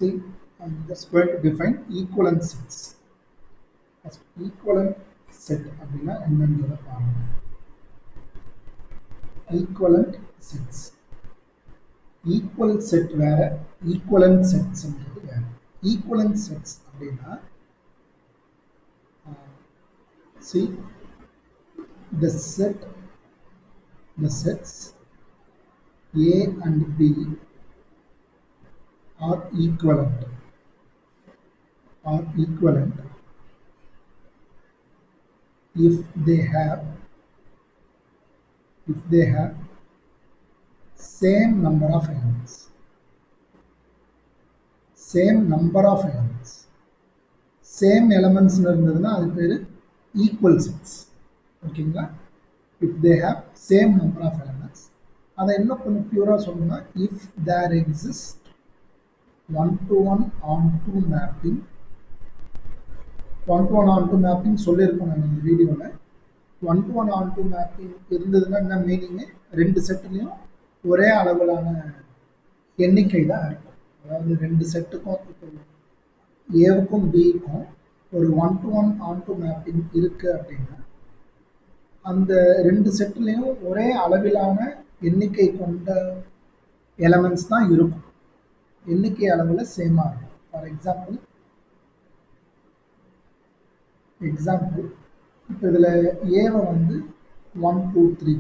See, I'm just going to define equivalent sets. First, equivalent set அப்படின்னா என்னன்றதை பாருங்க. Equivalent sets. Equal set வேற, equivalent sets வேற. Equivalent sets அப்படின்னா see the sets A and B are equivalent if they have same number of elements. Same elements இருந்ததுன்னா அது பேரு equal sets. ஓகேங்களா? If they have same number of elements, அதை இன்னும் கொஞ்சம் பியூரா சொல்லணும்னா if there exists one-to-one onto mapping. One-to-one onto mapping சொல்லியிருக்கோம் நான் இந்த வீடியோவில். One-to-one onto mapping இருந்ததுன்னா என்ன மீனிங்கு, ரெண்டு செட்டுலையும் ஒரே அளவிலான எண்ணிக்கை தான் இருக்கும். அதாவது ரெண்டு செட்டுக்கும் இப்போ ஏவுக்கும் பிக்கும் ஒரு ஒன்-டு-ஒன் ஆன்டு மேப்பிங் இருக்குது அப்படின்னா அந்த ரெண்டு செட்டுலேயும் ஒரே அளவிலான எண்ணிக்கை கொண்ட எலமெண்ட்ஸ் தான் இருக்கும். எண்ணிக்கை அளவில் சேமாக இருக்கும். ஃபார் எக்ஸாம்பிள் இப்போ இதில் ஏவை வந்து 1 2 3,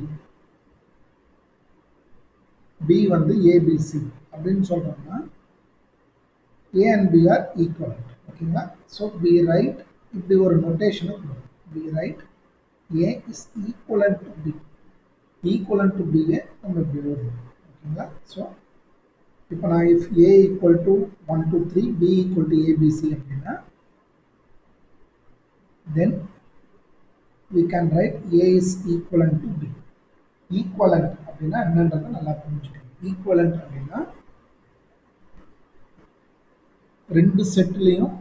பி வந்து ஏபிசி அப்படின்னு சொல்கிறோம்னா A and B are equivalent. ஓகேங்களா? ஸோ பி ரைட் இப்படி ஒரு நோட்டேஷனை கொடுக்கும். B right A is equivalent to B. Equivalent to பியை நம்ம இப்படி எழுதுவோம். ஓகேங்களா? ஸோ இப்போ நான் if A equal to 1 2 3, B equal to ABC அப்படின்னா then we can write A is equivalent to B. Equivalent அப்படின்னா என்னன்றதை நல்லா புரிஞ்சுக்கணும். Equivalent அப்படின்னா ரெண்டு செட்லேயும்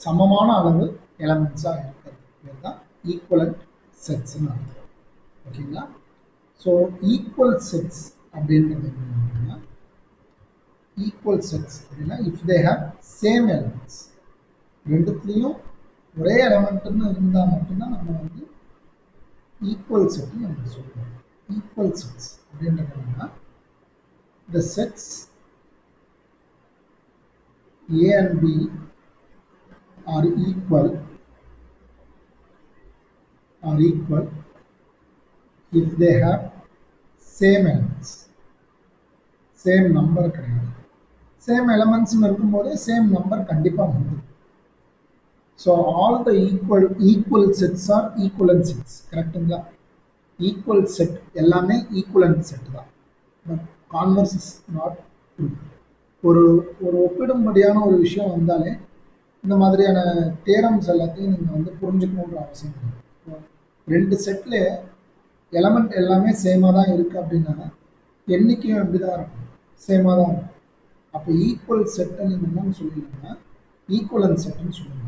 சமமான அளவு எலமெண்ட்ஸாக இருக்கிறது. இதுதான் ஈக்குவலண்ட் செட்ஸ்ன்னு அர்த்தம். ஓகேங்களா? ஸோ ஈக்குவல் செட்ஸ் அப்படின்றது என்னன்னா ஈக்குவல் செட்ஸ் அப்படின்னா if they have same elements, ரெண்டுத்துலேயும் ஒரே எலமெண்ட்னு இருந்தால் மட்டும்தான் நம்ம வந்து ஈக்குவல் செட்னு நம்ம சொல்லுவோம். ஈக்குவல் செட்ஸ் அப்படின்றதுனா the sets A and B are equal if they have same elements. Same number கிடையாது. சேம் எலமெண்ட்ஸ்னு இருக்கும்போது சேம் நம்பர் கண்டிப்பாக வந்துடும். So all the equal sets are equivalent sets. கரெக்டுங்களா? ஈக்குவல் செட் எல்லாமே ஈக்குவலன்ட் செட் தான். But converse is not true. ஒரு ஒப்பிடும்படியான ஒரு விஷயம் வந்தாலே இந்த மாதிரியான தேரம்ஸ் எல்லாத்தையும் நீங்கள் வந்து புரிஞ்சுக்கணுன்ற அவசியம் இல்லை. ரெண்டு செட்டில் எலமெண்ட் எல்லாமே சேமாக தான் இருக்குது அப்படின்னா எண்ணிக்கையும் எப்படி தான் இருக்கும், சேமாக தான் இருக்கும். அப்போ ஈக்குவல் செட்டை நீங்கள் என்னன்னு சொல்லுவீங்கன்னா ஈக்குவலன்ட் செட்டுன்னு சொல்லுவீங்க.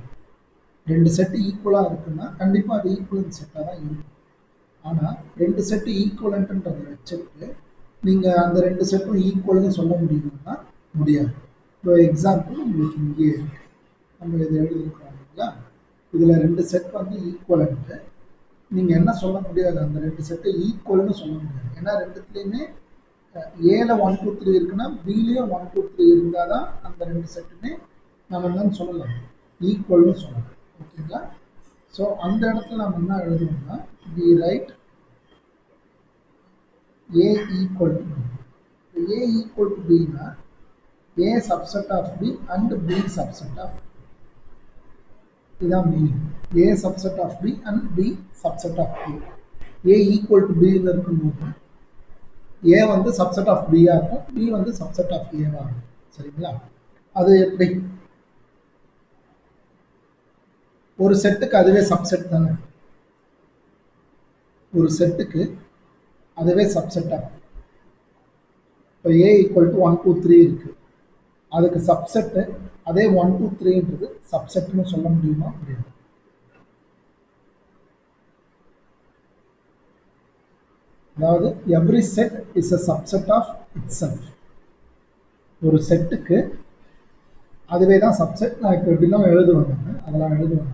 ரெண்டு செட்டு ஈக்குவலாக இருக்குன்னா கண்டிப்பாக அது ஈக்குவலன்ட் செட்டாக தான் இருக்கும். ஆனால் ரெண்டு செட்டு ஈக்குவலண்ட்டுன்றதை வச்சுட்டு நீங்கள் அந்த ரெண்டு செட்டும் ஈக்குவல்னு சொல்ல முடியும்னா முடியாது. இப்போ எக்ஸாம்பிள் உங்களுக்கு இங்கே இருக்குது, நம்ம இதை எழுதியிருக்கிறோம் இல்லைங்களா? இதில் ரெண்டு செட் வந்து ஈக்குவலண்ட்டு. நீங்கள் என்ன சொல்ல முடியாது, அந்த ரெண்டு செட்டு ஈக்குவல்னு சொல்ல முடியாது. ஏன்னா ரெண்டுத்துலேயுமே ஏல 1 2 3 இருக்குன்னா பிலேயும் 1 2 3 இருந்தால் தான் அந்த ரெண்டு செட்டுமே நம்ம என்னன்னு சொல்லலாம், ஈக்குவல்னு சொல்லலாம். ஓகேங்களா? ஸோ அந்த இடத்துல நம்ம என்ன எழுதணும்னா we write A equal to B. A equal to பின்னா A subset of B and B subset of, இதுதான் meaning. A subset of B and B subset of A. A equal to பின்னு இருக்கும்போது A வந்து subset of பியாக இருக்கும், B வந்து subset of ஏவாக இருக்கும். சரிங்களா? அது எப்படி? ஒரு செட்டுக்கு அதுவே சப்செட் தானே. ஒரு செட்டுக்கு அதுவே சப்செட் ஆகும். இப்போ ஏ ஈக்குவல் டு 1 2 3 இருக்குது, அதுக்கு சப்செட்டு அதே 1 2 3ன்றது சப்செட்னு சொல்ல முடியுமா? முடியாது. அதாவது every set is a subset of itself. ஒரு செட்டுக்கு அதுவே தான் சப்செட். நான் இப்போ எப்படிலாம் எழுதுவேன் அதெல்லாம் எழுதுவேன்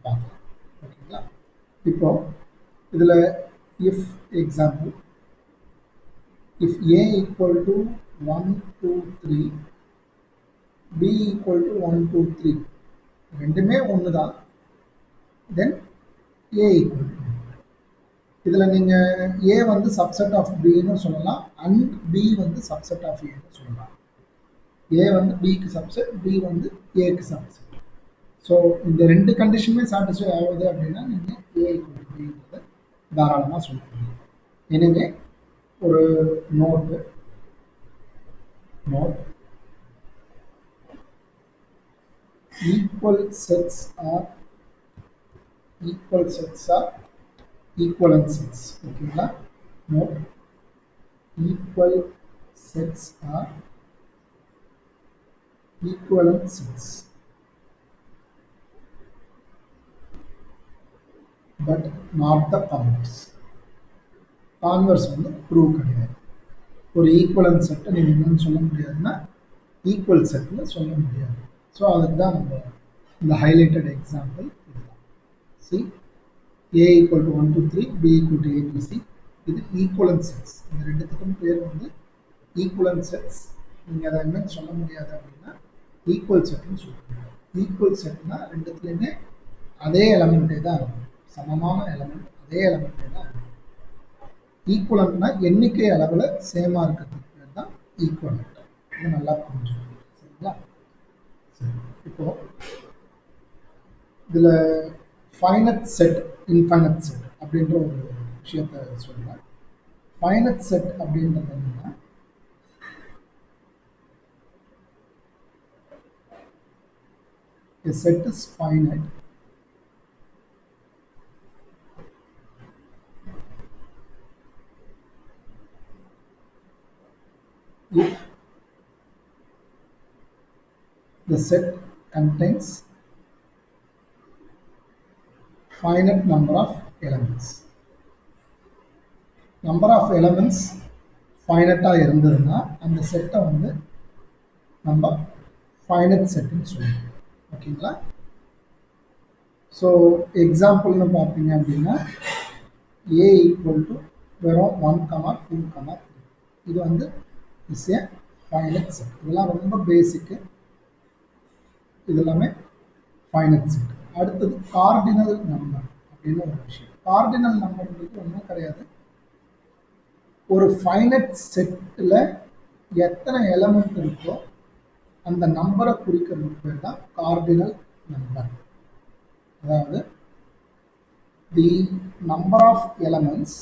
பார்க்கலாம். ஓகேங்களா? இப்போ இதில் if example if a equal to 1 2 3 b equal to 1 2 3 ரெண்டுமே ஒன்று தான், தென் a equal to இதில் நீங்கள் a வந்து சப்செட் ஆஃப் பின்னு சொல்லலாம், அண்ட் b வந்து சப்செட் ஆஃப் ஏன்னு சொல்லலாம். a வந்து பிக்கு சப்செட், b வந்து ஏக்கு சப்செட். ஸோ இந்த ரெண்டு கண்டிஷனுமே சாட்டிஸ்ஃபை ஆகுது அப்படின்னா நீங்கள் a equal to bன்றதை தாராளமாக சொல்லுவீங்க. எனவே ஒரு note equal sets are equivalent sets. ஓகேங்களா? Note equal sets are equivalent sets, but not the converse. Converse வந்து ப்ரூவ் கிடையாது. ஒரு ஈக்குவலன்ட் செட்டை நீங்கள் என்னன்னு சொல்ல முடியாதுன்னா ஈக்குவல் செட்னு சொல்ல முடியாது. ஸோ அதுக்கு தான் நம்ம இந்த ஹைலைட்டட் எக்ஸாம்பிள் இதுதான். C A equal to 1 2 3 B equal to ABC, இது ஈக்குவலன்ட் செட்ஸ். இந்த ரெண்டுத்துக்கும் பேர் வந்து ஈக்குவலன்ட் செட்ஸ். நீங்கள் அதை என்னன்னு சொல்ல முடியாது அப்படின்னா ஈக்குவல் செட்னு சொல்லுவாங்க. ஈக்குவல் செட்னா ரெண்டுத்துலேயுமே அதே எலமெண்ட்டே தான் இருக்கும், சமமான எலமெண்ட் அதே எலமெண்ட்டே தான் இருக்கும். ஈக்குவலண்ட்னா எண்ணிக்கை அளவில் சேமாக இருக்கிறதுக்கு பேர் தான் ஈக்குவலண்ட். இது நல்லா புரிஞ்சுக்கணும். சரிங்களா? சரி, இப்போ இதில் ஃபைனட் செட் இன்ஃபைனட் செட் அப்படின்ற ஒரு விஷயத்த சொல்கிறேன். ஃபைனட் செட் அப்படின்றது என்னன்னா a set is finite if the set contains finite number of elements. Number of elements ஃபைனட்டாக இருந்ததுன்னா அந்த செட்டை வந்து நம்ம ஃபைனட் செட்டுன்னு சொல்லுவோம். ஓகேங்களா? ஸோ எக்ஸாம்பிள்னு பார்த்தீங்க அப்படின்னா ஏ ஈக்குவல் டு வெறும் 1 2 3, இது வந்து இஸ் ஏ ஃபைனட் செட். இதெல்லாம் ரொம்ப பேசிக்கு, இதெல்லாமே ஃபைனட் செட். அடுத்தது கார்டினல் நம்பர் அப்படின்னு ஒரு விஷயம். கார்டினல் நம்பர்ன்றது ஒன்றும் கிடையாது, ஒரு ஃபைனட் செட்டில் எத்தனை எலமெண்ட் இருக்கோ அந்த நம்பரை குறிக்கிறதுக்கு பேர் தான் கார்டினல் நம்பர். அதாவது the number of elements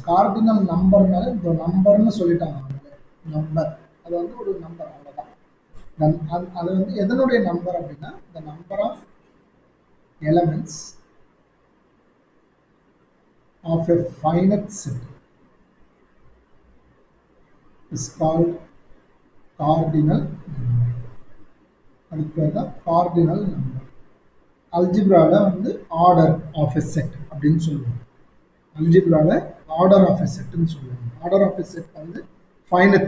cardinal நம்பர்னால இந்த நம்பர்னு சொல்லிட்டாங்க. நம்பர் அது வந்து ஒரு நம்பர், அவ்வளோதான். அது வந்து எதனுடைய நம்பர் அப்படின்னா the number of elements of a finite set is called cardinal number. அதுக்கு பேர் தான் cardinal number. அல்ஜிப்ராவில் வந்து ஆர்டர் ஆஃப் எ செட் அப்படின்னு சொல்லுவாங்க. அல்ஜிப்ராவில் ஆர்டர் ஆஃப் எ செட்டுன்னு சொல்லுவாங்க. ஆர்டர் ஆஃப் எ செட் வந்து ஃபைனட்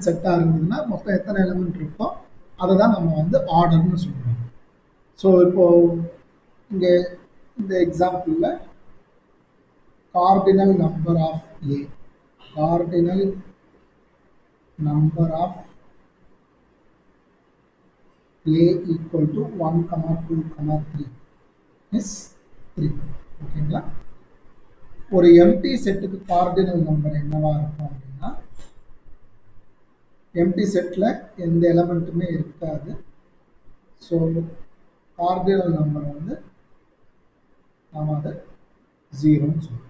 செட்டாக இருந்ததுன்னா மொத்தம் எத்தனை எலிமெண்ட் இருக்கோ அதை தான் நம்ம வந்து ஆர்டர்னு சொல்லுவோம். ஸோ இப்போது இங்கே இந்த எக்ஸாம்பிளில் cardinal number of A, cardinal number of a equal to 1 2 3 is 3. ஓகேங்களா? ஒரு எம்டி செட்டுக்கு கார்டினல் நம்பர் என்னவா இருக்கும் அப்படின்னா எம்டி செட்டில் எந்த எலமெண்ட்டுமே இருக்காது. ஸோ கார்டினல் நம்பர் வந்து நாம் அதை 0ன்னு சொல்லுவோம்.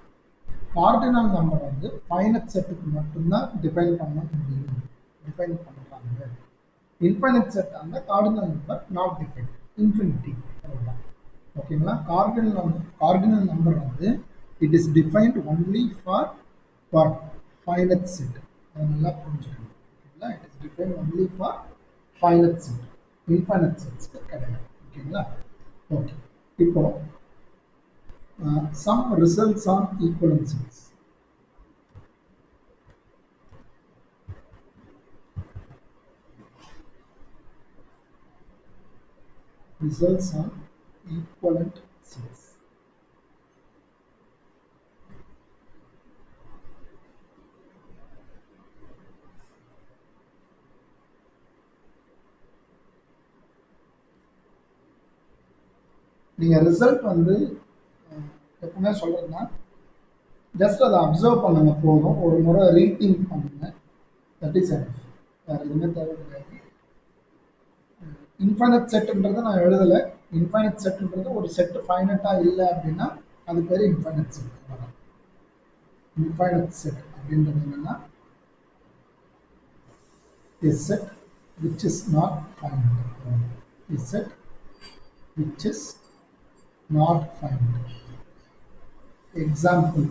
கார்டினல் நம்பர் வந்து ஃபைனட் செட்டுக்கு மட்டும்தான் டிஃபைன் பண்ணுறாங்க. இன்ஃபைனட் செட் அந்த cardinal number not define, infinity அவ்வளோதான். ஓகேங்களா? கார்டினல் நம்பர் வந்து it is defined only for what finite set. அதை நல்லா புரிஞ்சுக்கணும். ஓகேங்களா? It is defined only for finite set, infinite செட்ஸ்க்கு கிடையாது. ஓகேங்களா? ஓகே, இப்போ some results on equivalent sets. results on equivalent sets. நீங்கள் ரிசல்ட் வந்து எப்பவுமே சொல்கிறதுனா ஜஸ்ட் அதை அப்சர்வ் பண்ணுங்க போதும், ஒரு முறை ரீதிங்க் பண்ணுங்க, தட் இஸ் எனஃப். வேறு எதுவுமே தேவை கிடையாது. இன்ஃபைனட் செட்டுன்றது நான் எழுதலை. இன்ஃபைனட் செட்டுன்றது ஒரு செட்டு ஃபைனட்டாக இல்லை அப்படின்னா அது பேர் இன்ஃபைனட் செட். இன்ஃபைனட் செட் அப்படின்றது என்னன்னா a set which is not finite. A set which is not finite. Example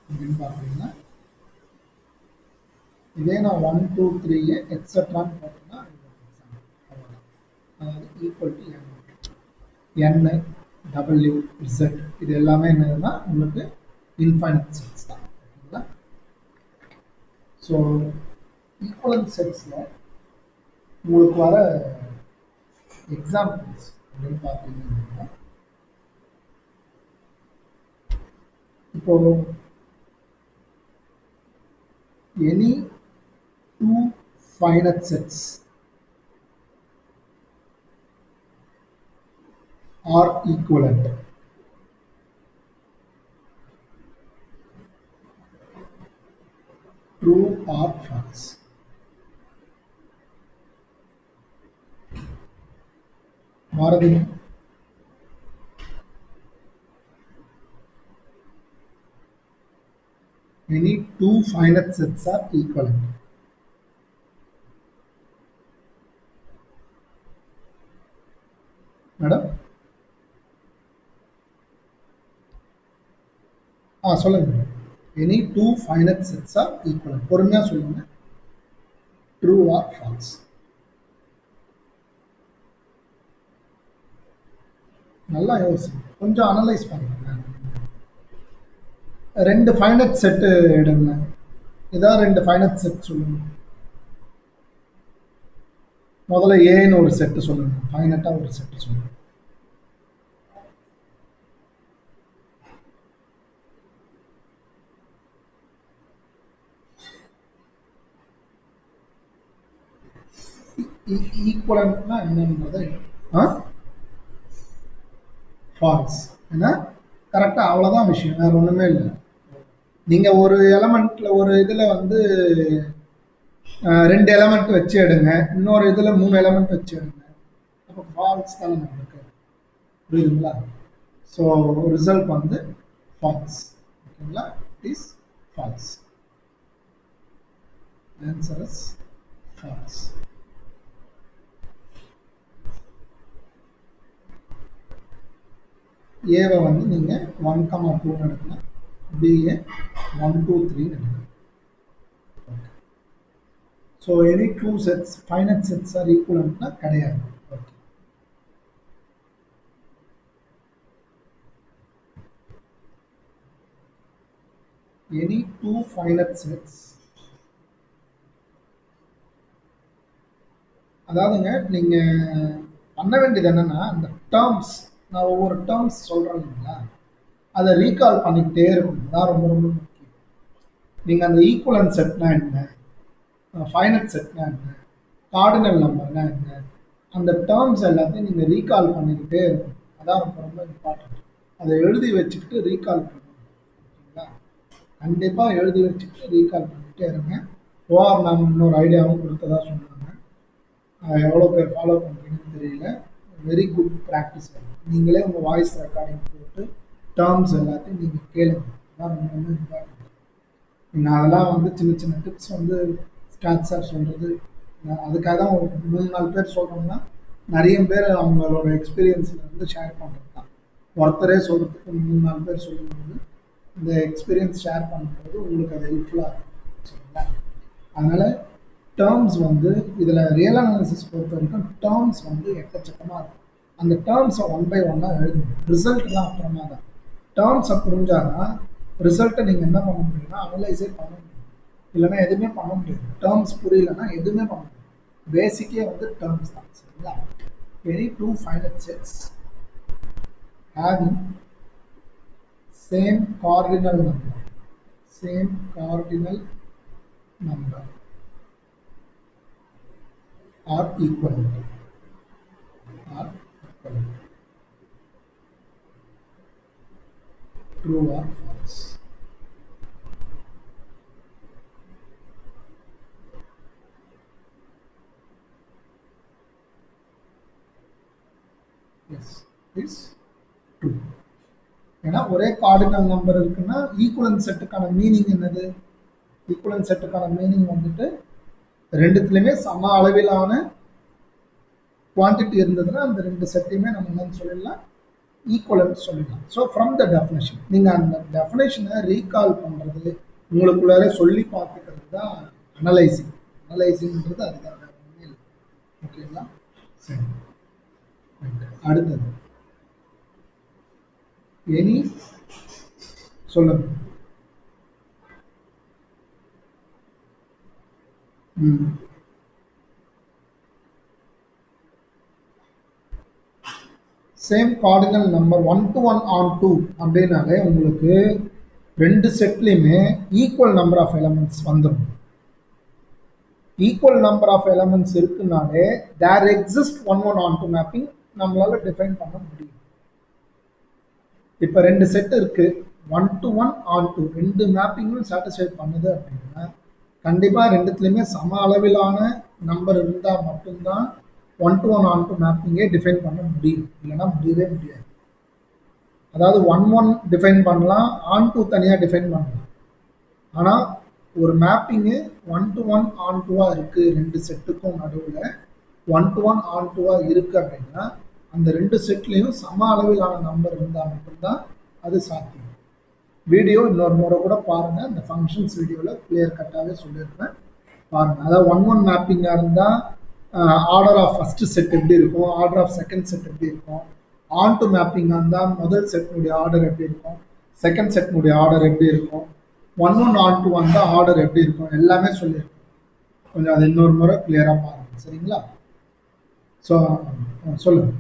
அப்படின்னு பார்த்தீங்கன்னா இதே நான் 1 2 3 எக்ஸட்ரான்னு போட்டோம்னா அவ்வளோதான். அதாவது equal to n W Z இது எல்லாமே என்னதுன்னா உங்களுக்கு இன்ஃபைனட் செட்ஸ் தான். ஓகேங்களா? ஸோ ஈக்குவலன்ட் செட்ஸில் உங்களுக்கு வர எக்ஸாம்பிள்ஸ் அப்படின்னு பார்த்தீங்கன்னா இப்போ any two finite sets are equivalent. True or false? Bharadhi. Any two finite sets are equivalent. Madam? சொல்லுங்க. Any two finite sets are equivalent. பொறுமையா சொல்லுங்க. True or false? நல்லா யோசிங்க, கொஞ்சம் அனலைஸ் பண்ணுங்க. ரெண்டு ஃபைனட் செட்டு எடுங்க. ஏதாவது ரெண்டு ஃபைனட் செட் சொல்லுங்க. முதல்ல ஏன்னு ஒரு செட்டு சொல்லுங்க, ஃபைனட்டா ஒரு செட்டு சொல்லுங்க. ஈக்குவலன்ட்னா என்னன்றதை ஃபால்ஸ். ஏன்னா கரெக்டாக அவ்வளோதான் விஷயம், வேறு ஒன்றுமே இல்லை. நீங்கள் ஒரு எலமெண்ட்டில் ஒரு இதில் வந்து ரெண்டு எலமெண்ட் வச்சு எடுங்க, இன்னொரு இதில் மூணு எலமெண்ட் வச்சு எடுங்க, அப்போ ஃபால்ஸ் தானே நம்மளுக்கு, புரியுதுங்களா? ஸோ ரிசல்ட் வந்து ஃபால்ஸ். ஓகேங்களா? It is false. Answer is false. ஏவை வந்து நீங்கள் 1,2 எடுக்கலாம், பிஏ 1 2 3 எடுக்கலாம். So any two sets finite sets are ஈக்குவலன்ட்னா கிடையாது. Okay, any two finite sets, அதாவதுங்க நீங்கள் பண்ண வேண்டியது என்னன்னா அந்த டேர்ம்ஸ், நான் ஒவ்வொரு டேர்ம்ஸ் சொல்கிறேன் இல்லைங்களா, அதை ரீகால் பண்ணிக்கிட்டே இருக்கணும். தான் ரொம்ப ரொம்ப முக்கியம். நீங்கள் அந்த ஈக்குவலன்ட் செட்னா என்ன, ஃபைனட் செட்னா என்ன, கார்டினல் நம்பர்னா என்ன, அந்த டேர்ம்ஸ் எல்லாத்தையும் நீங்கள் ரீகால் பண்ணிக்கிட்டே இருக்கணும். அதான் ரொம்ப ரொம்ப இம்பார்ட்டன்ட். அதை எழுதி வச்சுக்கிட்டு ரீகால் பண்ணணும். ஓகேங்களா? கண்டிப்பாக எழுதி வச்சுக்கிட்டு ரீகால் பண்ணிக்கிட்டே இருங்க. ஓஆர் மேம் இன்னொரு ஐடியாவும் கொடுத்ததா சொன்னாங்க. எவ்வளோ பேர் ஃபாலோ பண்ணுறீங்கன்னு தெரியல. Very good practice. நீங்களே உங்கள் வாய்ஸ் ரெக்கார்டிங் போட்டு டேர்ம்ஸ் எல்லாத்தையும் நீங்கள் கேளுங்க. அதான் ரொம்ப ரொம்ப இம்பார்ட்டன்ட். நீங்கள் அதெல்லாம் வந்து சின்ன சின்ன டிப்ஸ் வந்து ஸ்டாட் சார் சொல்கிறது, அதுக்காக தான் ஒரு 3-4 பேர் சொல்கிறோம்னா நிறைய பேர் அவங்களோட எக்ஸ்பீரியன்ஸில் வந்து ஷேர் பண்ணுறது தான். ஒருத்தரே சொல்கிறதுக்கு 3-4 பேர் சொல்லும்போது இந்த எக்ஸ்பீரியன்ஸ் ஷேர் பண்ணும்போது உங்களுக்கு அது ஹெல்ப்ஃபுல்லாக இருக்கும். சரிங்களா? அதனால் டேர்ம்ஸ் வந்து இதில் ரியல் அனாலிசிஸ் பொறுத்த வரைக்கும் டேர்ம்ஸ் வந்து எக்கச்சக்கமாக இருக்கும். அந்த டேர்ம்ஸை 1 by 1 எழுதணும். ரிசல்ட்லாம் அப்புறமா தான். டேர்ம்ஸை புரிஞ்சாதான் ரிசல்ட்டை நீங்கள் என்ன பண்ண முடியும்னா அனலைஸே பண்ண முடியும். இல்லைன்னா எதுவுமே பண்ண முடியாது. டேர்ம்ஸ் புரியலன்னா எதுவுமே பண்ண முடியாது. பேசிக்கே வந்து டேர்ம்ஸ் தான். சரிங்களா? any two finite sets having same cardinal number are equivalent are equivalent. True or false? Yes, it's true. ஏன்னா ஒரே கார்டினல் நம்பர் இருக்குன்னா ஈக்குவலன்ட் செட்டுக்கான மீனிங் என்னது? ஈக்குவலன்ட் செட்டுக்கான மீனிங் வந்துட்டு ரெண்டுத்துலையுமே சம அளவிலான குவான்டிட்டி இருந்ததுன்னா அந்த ரெண்டு செட்டையுமே நம்ம என்னன்னு சொல்லிடலாம், ஈக்குவலன்ட் சொல்லிடலாம். ஸோ ஃப்ரம் த டெஃபினேஷன் நீங்கள் அந்த டெஃபினேஷனை ரீகால் பண்ணுறது, உங்களுக்குள்ளார சொல்லி பார்த்துக்கிறது தான் அனலைசிங்கிறது. அதுதான் வேற ஒன்றுமே இல்லை. ஓகேங்களா? சரி, அடுத்தது எனி சொல்லுங்க. Same cardinal number 1 to 1 on 2 அப்படின்னாலே உங்களுக்கு ரெண்டு செட்லையுமே ஈக்குவல் நம்பர் ஆஃப் எலமெண்ட்ஸ் வந்துடும். ஈக்குவல் நம்பர் ஆஃப் எலமெண்ட்ஸ் இருக்குனாலே தேர் எக்ஸிஸ்ட் 1 1 on 2 மேப்பிங் நம்மளால டிஃபைன் பண்ண முடியும். இப்போ ரெண்டு செட் இருக்கு, 1 to 1 on 2 ரெண்டு மேப்பிங்கும் சாட்டிஸ்ஃபை பண்ணுது அப்படின்னா கண்டிப்பாக ரெண்டுத்துலையுமே சம அளவிலான நம்பர் இருந்தால் மட்டும்தான் 1 to 1 on 2 மேப்பிங்கே டிஃபைன் பண்ண முடியும். இல்லைன்னா முடியவே முடியாது. அதாவது 1 1 டிஃபைன் பண்ணலாம், on 2 தனியாக டிஃபைன் பண்ணலாம். ஆனால் ஒரு மேப்பிங்கு 1 to 1 on 2 இருக்குது, ரெண்டு செட்டுக்கும் நடுவில் 1 to 1 on 2 இருக்குது அப்படின்னா அந்த ரெண்டு செட்லேயும் சம அளவிலான நம்பர் இருந்தால் மட்டும்தான் அது சாத்தியம். வீடியோ இன்னொரு முறை கூட பாருங்கள், அந்த ஃபங்க்ஷன்ஸ் வீடியோவில் கிளியர் கட்டாகவே சொல்லியிருப்பேன், பாருங்கள். அதாவது 1 1 மேப்பிங்காக இருந்தால் ஆர்டர் ஆஃப் ஃபஸ்ட்டு செட் எப்படி இருக்கும், ஆர்டர் ஆஃப் செகண்ட் செட் எப்படி இருக்கும், ஆன் டு மேப்பிங்காக இருந்தால் முதல் செட்னுடைய ஆர்டர் எப்படி இருக்கும், செகண்ட் செட்னுடைய ஆர்டர் எப்படி இருக்கும், 1 1 on 2 வந்தால் ஆர்டர் எப்படி இருக்கும், எல்லாமே சொல்லியிருக்கோம். கொஞ்சம் அது இன்னொரு முறை கிளியராக பாருங்கள். சரிங்களா? ஸோ சொல்லுங்கள்.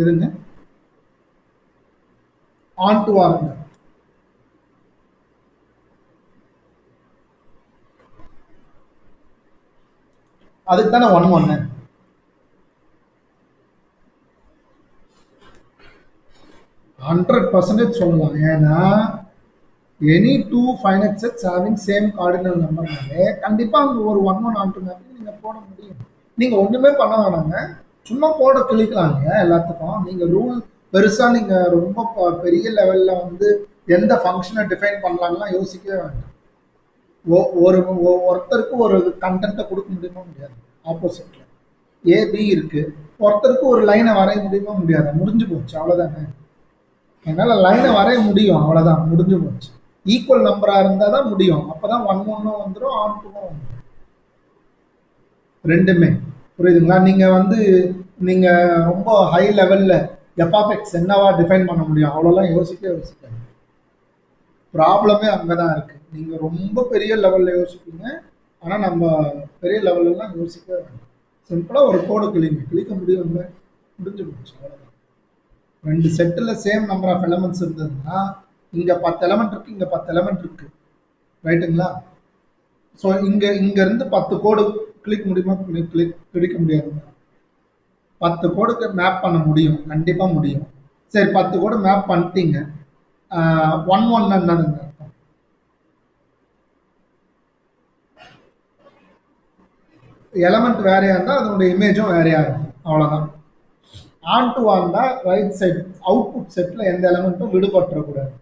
இருங்க, ஆன் டு வாருங்க. அதுக்கு தானே 1 1 100% சொல்லலாம். ஏன்னா any two finite sets having same cardinal நம்பர்னாலே கண்டிப்பாக அங்கே ஒரு 1 1 on 2 மேப்பிங் நீங்கள் போட முடியும். நீங்கள் ஒன்றுமே பண்ண வேணாங்க, சும்மா போட கிளிக்கலாங்க எல்லாத்துக்கும். நீங்கள் ரூல் பெருசாக நீங்கள் ரொம்ப பெரிய லெவலில் வந்து எந்த ஃபங்க்ஷனை டிஃபைன் பண்ணலாம்லாம் யோசிக்கவே வேண்டாம். ஒருத்தருக்கு ஒரு கண்டென்ட்டை கொடுக்க முடியுமா? முடியாது. ஆப்போசிட்டில் ஏபி இருக்குது, ஒருத்தருக்கு ஒரு லைனை வரைய முடியுமா? முடியாது. முடிஞ்சு போச்சு, அவ்வளோதானே. என்னால் லைனை வரைய முடியும், அவ்வளோதான், முடிஞ்சு போச்சு. ஈக்குவல் நம்பராக இருந்தால் தான் முடியும். அப்போ தான் 1 1 வந்துடும், on 2 வந்துடும், ரெண்டுமே. புரியுதுங்களா? நீங்கள் வந்து நீங்கள் ரொம்ப ஹை லெவலில் எஃப்ஆஃப்எக்ஸ் என்னவா டிஃபைன் பண்ண முடியும், அவ்வளோலாம் யோசிக்காது. ப்ராப்ளமே அங்கே தான் இருக்குது. நீங்கள் ரொம்ப பெரிய லெவலில் யோசிப்பீங்க, ஆனால் நம்ம பெரிய லெவலெலாம் யோசிக்கவே வேண்டாம். சிம்பிளாக ஒரு கோடு கிளிக்க முடியும், முடிஞ்சு போச்சு, அவ்வளோதான். ரெண்டு செட்டில் சேம் நம்பர் ஆஃப் எலமெண்ட்ஸ் இருந்ததுன்னா இங்கே 10 எலமெண்ட் இருக்குது, இங்கே 10 எலமெண்ட் இருக்குது, ரைட்டுங்களா? ஸோ இங்கேருந்து 10 கோடு கிளிக் முடியுமா? கிளிக்க முடியாது. 10 கோடுக்கு மேப் பண்ண முடியும், கண்டிப்பாக முடியும். சரி, 10 கோடு மேப் பண்ணிட்டீங்க. 1 1 என்னதுங்க? எலமெண்ட் வேறையாக இருந்தால் அதனுடைய இமேஜும் வேறையாக இருக்கும், அவ்வளோதான். ஆன் டு இருந்தால் ரைட் சைட் அவுட்புட் செட்டில் எந்த எலமெண்ட்டும் விடுபட்டுறக்கூடாது.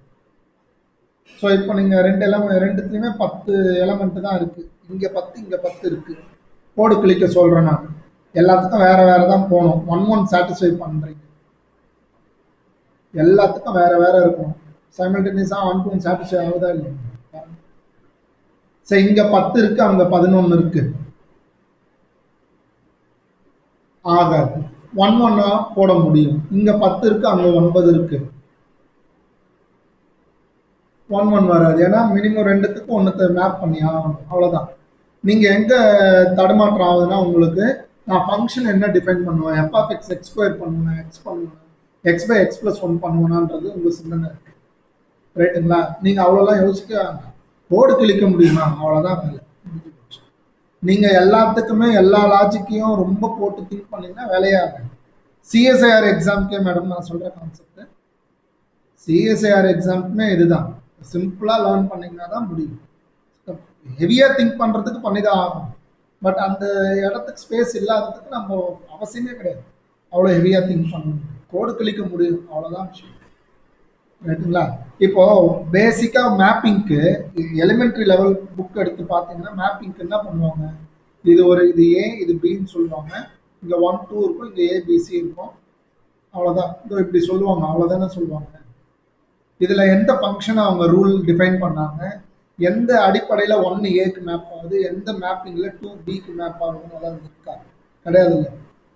ஸோ இப்போ நீங்கள் ரெண்டுத்துலேயுமே 10 எலமெண்ட்டு தான் இருக்குது. இங்கே 10 இங்கே 10 இருக்குது. கோடு கிளிக்க சொல்கிறேன் நான், எல்லாத்துக்கும் வேறு வேறு தான் போகணும். 1 1 சாட்டிஸ்ஃபை பண்ணுறீங்க, எல்லாத்துக்கும் வேறு வேறு இருக்கணும். சைமல்டேனியஸாக 1 2 சாட்டிஸ்ஃபை ஆகுதா இல்லையா? சரி, இங்கே 10 இருக்குது, அங்கே 11 இருக்குது, ஆகாது. 1 1 போட முடியும். இங்கே 10 இருக்குது, அங்கே 9 இருக்குது. 1 வராது. ஏன்னா மினிமம் 2த்துக்கு 1 மேப் பண்ணி ஆகணும். அவ்வளோதான். நீங்க எங்க தடுமாற்றம் ஆகுதுன்னா உங்களுக்கு நான் ஃபங்க்ஷன் என்ன டிஃபைன் பண்ணுவேன், F of X X square பண்ணுவேன், எக்ஸ் பண்ணுவேன், X by X plus one பண்ணுவேனான்றது உங்க சிந்தனை இருக்கு. ரைட்டுங்களா? நீங்க அவ்வளோலாம் யோசிக்க வேண்டாம். கோடு கிழிக்க முடியுமா? அவ்வளோதான் வேலை. முடிஞ்சு போச்சு. நீங்க எல்லாத்துக்குமே எல்லா லாஜிக்கையும் ரொம்ப போட்டு திங்க் பண்ணீங்கன்னா வேலையாகாது. சிஎஸ்ஐஆர் எக்ஸாம்க்கே மேடம் நான் சொல்ற கான்செப்ட், சிஎஸ்ஐஆர் எக்ஸாம்க்குமே இதுதான். சிம்பிளா லேர்ன் பண்ணீங்கன்னா தான் முடியும். ஹெவியா திங்க் பண்றதுக்கு பண்ணிதான் ஆகும். பட் அந்த இடத்துக்கு ஸ்பேஸ் இல்லாததுக்கு நம்ம அவசியமே கிடையாது. அவ்வளோ ஹெவியா திங்க் பண்ணணும். கோடு கிழிக்க முடியும். அவ்வளோதான் விஷயம். ரைட்டுங்களா? இப்போ பேசிக்கா மேப்பிங்க்கு எலிமெண்ட்ரி லெவல் புக் எடுத்து பார்த்தீங்கன்னா மேப்பிங்க்கு என்ன பண்ணுவாங்க, இது ஏ இது பின்னு சொல்லுவாங்க, இங்க 1 2 இருக்கும், இங்க ஏபிசி இருக்கும், அவ்வளோதான். இதோ இப்படி சொல்லுவாங்க, அவ்வளோதானே சொல்லுவாங்க. இதுல எந்த ஃபங்க்ஷனை அவங்க ரூல் டிஃபைன் பண்ணாங்க, எந்த அடிப்படையில் 1 ஏக்கு மேப் ஆகுது, எந்த மேப்பிங்ல 2 பிக்கு மேப் ஆகுதுன்னு அதாவது இருக்கா? கிடையாது. இல்லை,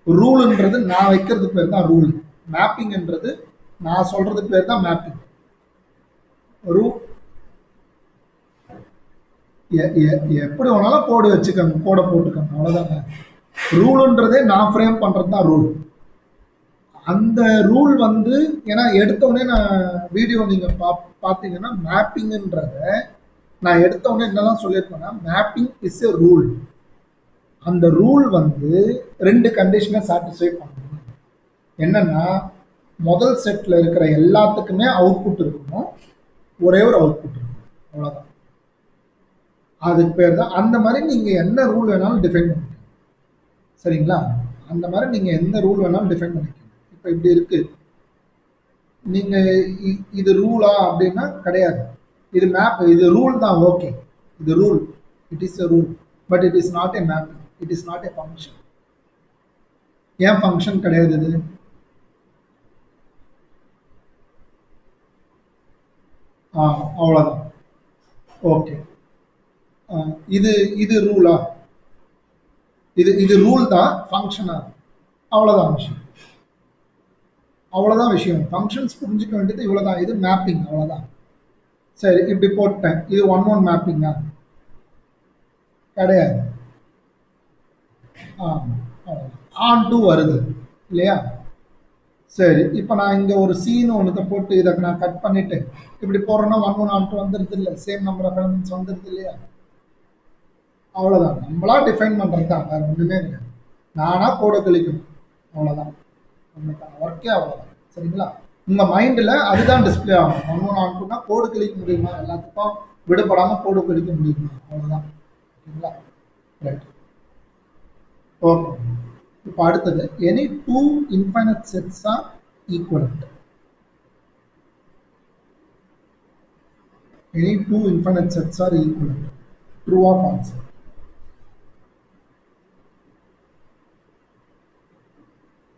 ரூல்ன்றது நான் வைக்கிறது பேர் தான் ரூல். மேப்பிங்ன்றது நான் சொல்றது பேர் தான் மேப்பிங். ரூ எப்படி வேணாலும் கோடு வச்சுக்கோங்க, கோடை போட்டுக்கோங்க, அவ்வளோதாங்க. ரூலுன்றதே நான் ஃப்ரேம் பண்ணுறது தான் ரூல். அந்த ரூல் வந்து ஏன்னா எடுத்தோடனே நான் வீடியோ நீங்கள் பார்த்தீங்கன்னா மேப்பிங்ன்றத நான் எடுத்தோடனே என்னெல்லாம் சொல்லியிருப்பேன்னா மேப்பிங் இஸ் எ ரூல். அந்த ரூல் வந்து 2 கண்டிஷனை சாட்டிஸ்ஃபை பண்ணணும். என்னன்னா முதல் செட்டில் இருக்கிற எல்லாத்துக்குமே அவுட்புட் இருக்கணும், ஒரே ஒரு அவுட்புட் இருக்கும், அவ்வளோதான். அதுக்கு பேர் தான். அந்த மாதிரி நீங்கள் என்ன ரூல் வேணாலும் டிஃபைன் பண்ணிக்கலாம். சரிங்களா? அந்த மாதிரி நீங்கள் எந்த ரூல் வேணாலும் டிஃபைன் பண்ணிக்கலாம். இப்போ இப்படி இருக்கு, நீங்கள் இது ரூலா அப்படின்னா கிடையாது. இது மேப், இது ரூல் தான், ஓகே. இது rule, it is a rule, but it is not a mapping, it is not a function. ஏன் ஃபங்க்ஷன் கிடையாது இது? அவ்வளோதான். ஓகே. இது இது ரூலா? இது ரூல் தான், ஃபங்க்ஷனா? அவ்வளோதான் விஷயம். அவ்வளோதான் விஷயம். ஃபங்க்ஷன்ஸ் புரிஞ்சுக்க வேண்டியது இவ்வளோதான். இது மேப்பிங், அவ்வளோதான். சரி, இப்படி போட்டேன். இது 1 மேப்பிங்கா? கிடையாது. ஆன் டூ வருது இல்லையா? சரி, இப்போ நான் இங்கே ஒரு சீன் ஒன்றத்தை போட்டு இதை நான் கட் பண்ணிட்டு இப்படி போடுறேன்னா 1 ஆன் டூ வந்துடுது இல்லை? சேம் நம்பர் ஆஃப் எலிமெண்ட்ஸ் வந்துடுது இல்லையா? அவ்வளோதான். நம்மளா டிஃபைன் பண்ணுறது தான், வேறு ஒன்றுமே கிடையாது. நானாக கோடை கழிக்கணும், அவ்வளோதான். நம்மளுக்கான ஒர்க்கே அவ்வளோதான். சரிங்களா? உங்கள் மைண்டில் அதுதான் டிஸ்பிளே ஆகும். 1 ஆன் டூனா கோடு கிழிக்க முடியுமா? எல்லாத்துக்கும் விடுபடாமல் கோடு கிழிக்க முடியுமா? அவ்வளோதான். ஓகேங்களா? ரைட். ஓகே. இப்போ அடுத்தது, any 2 infinite sets are equivalent. Any 2 infinite sets are equivalent. True or false?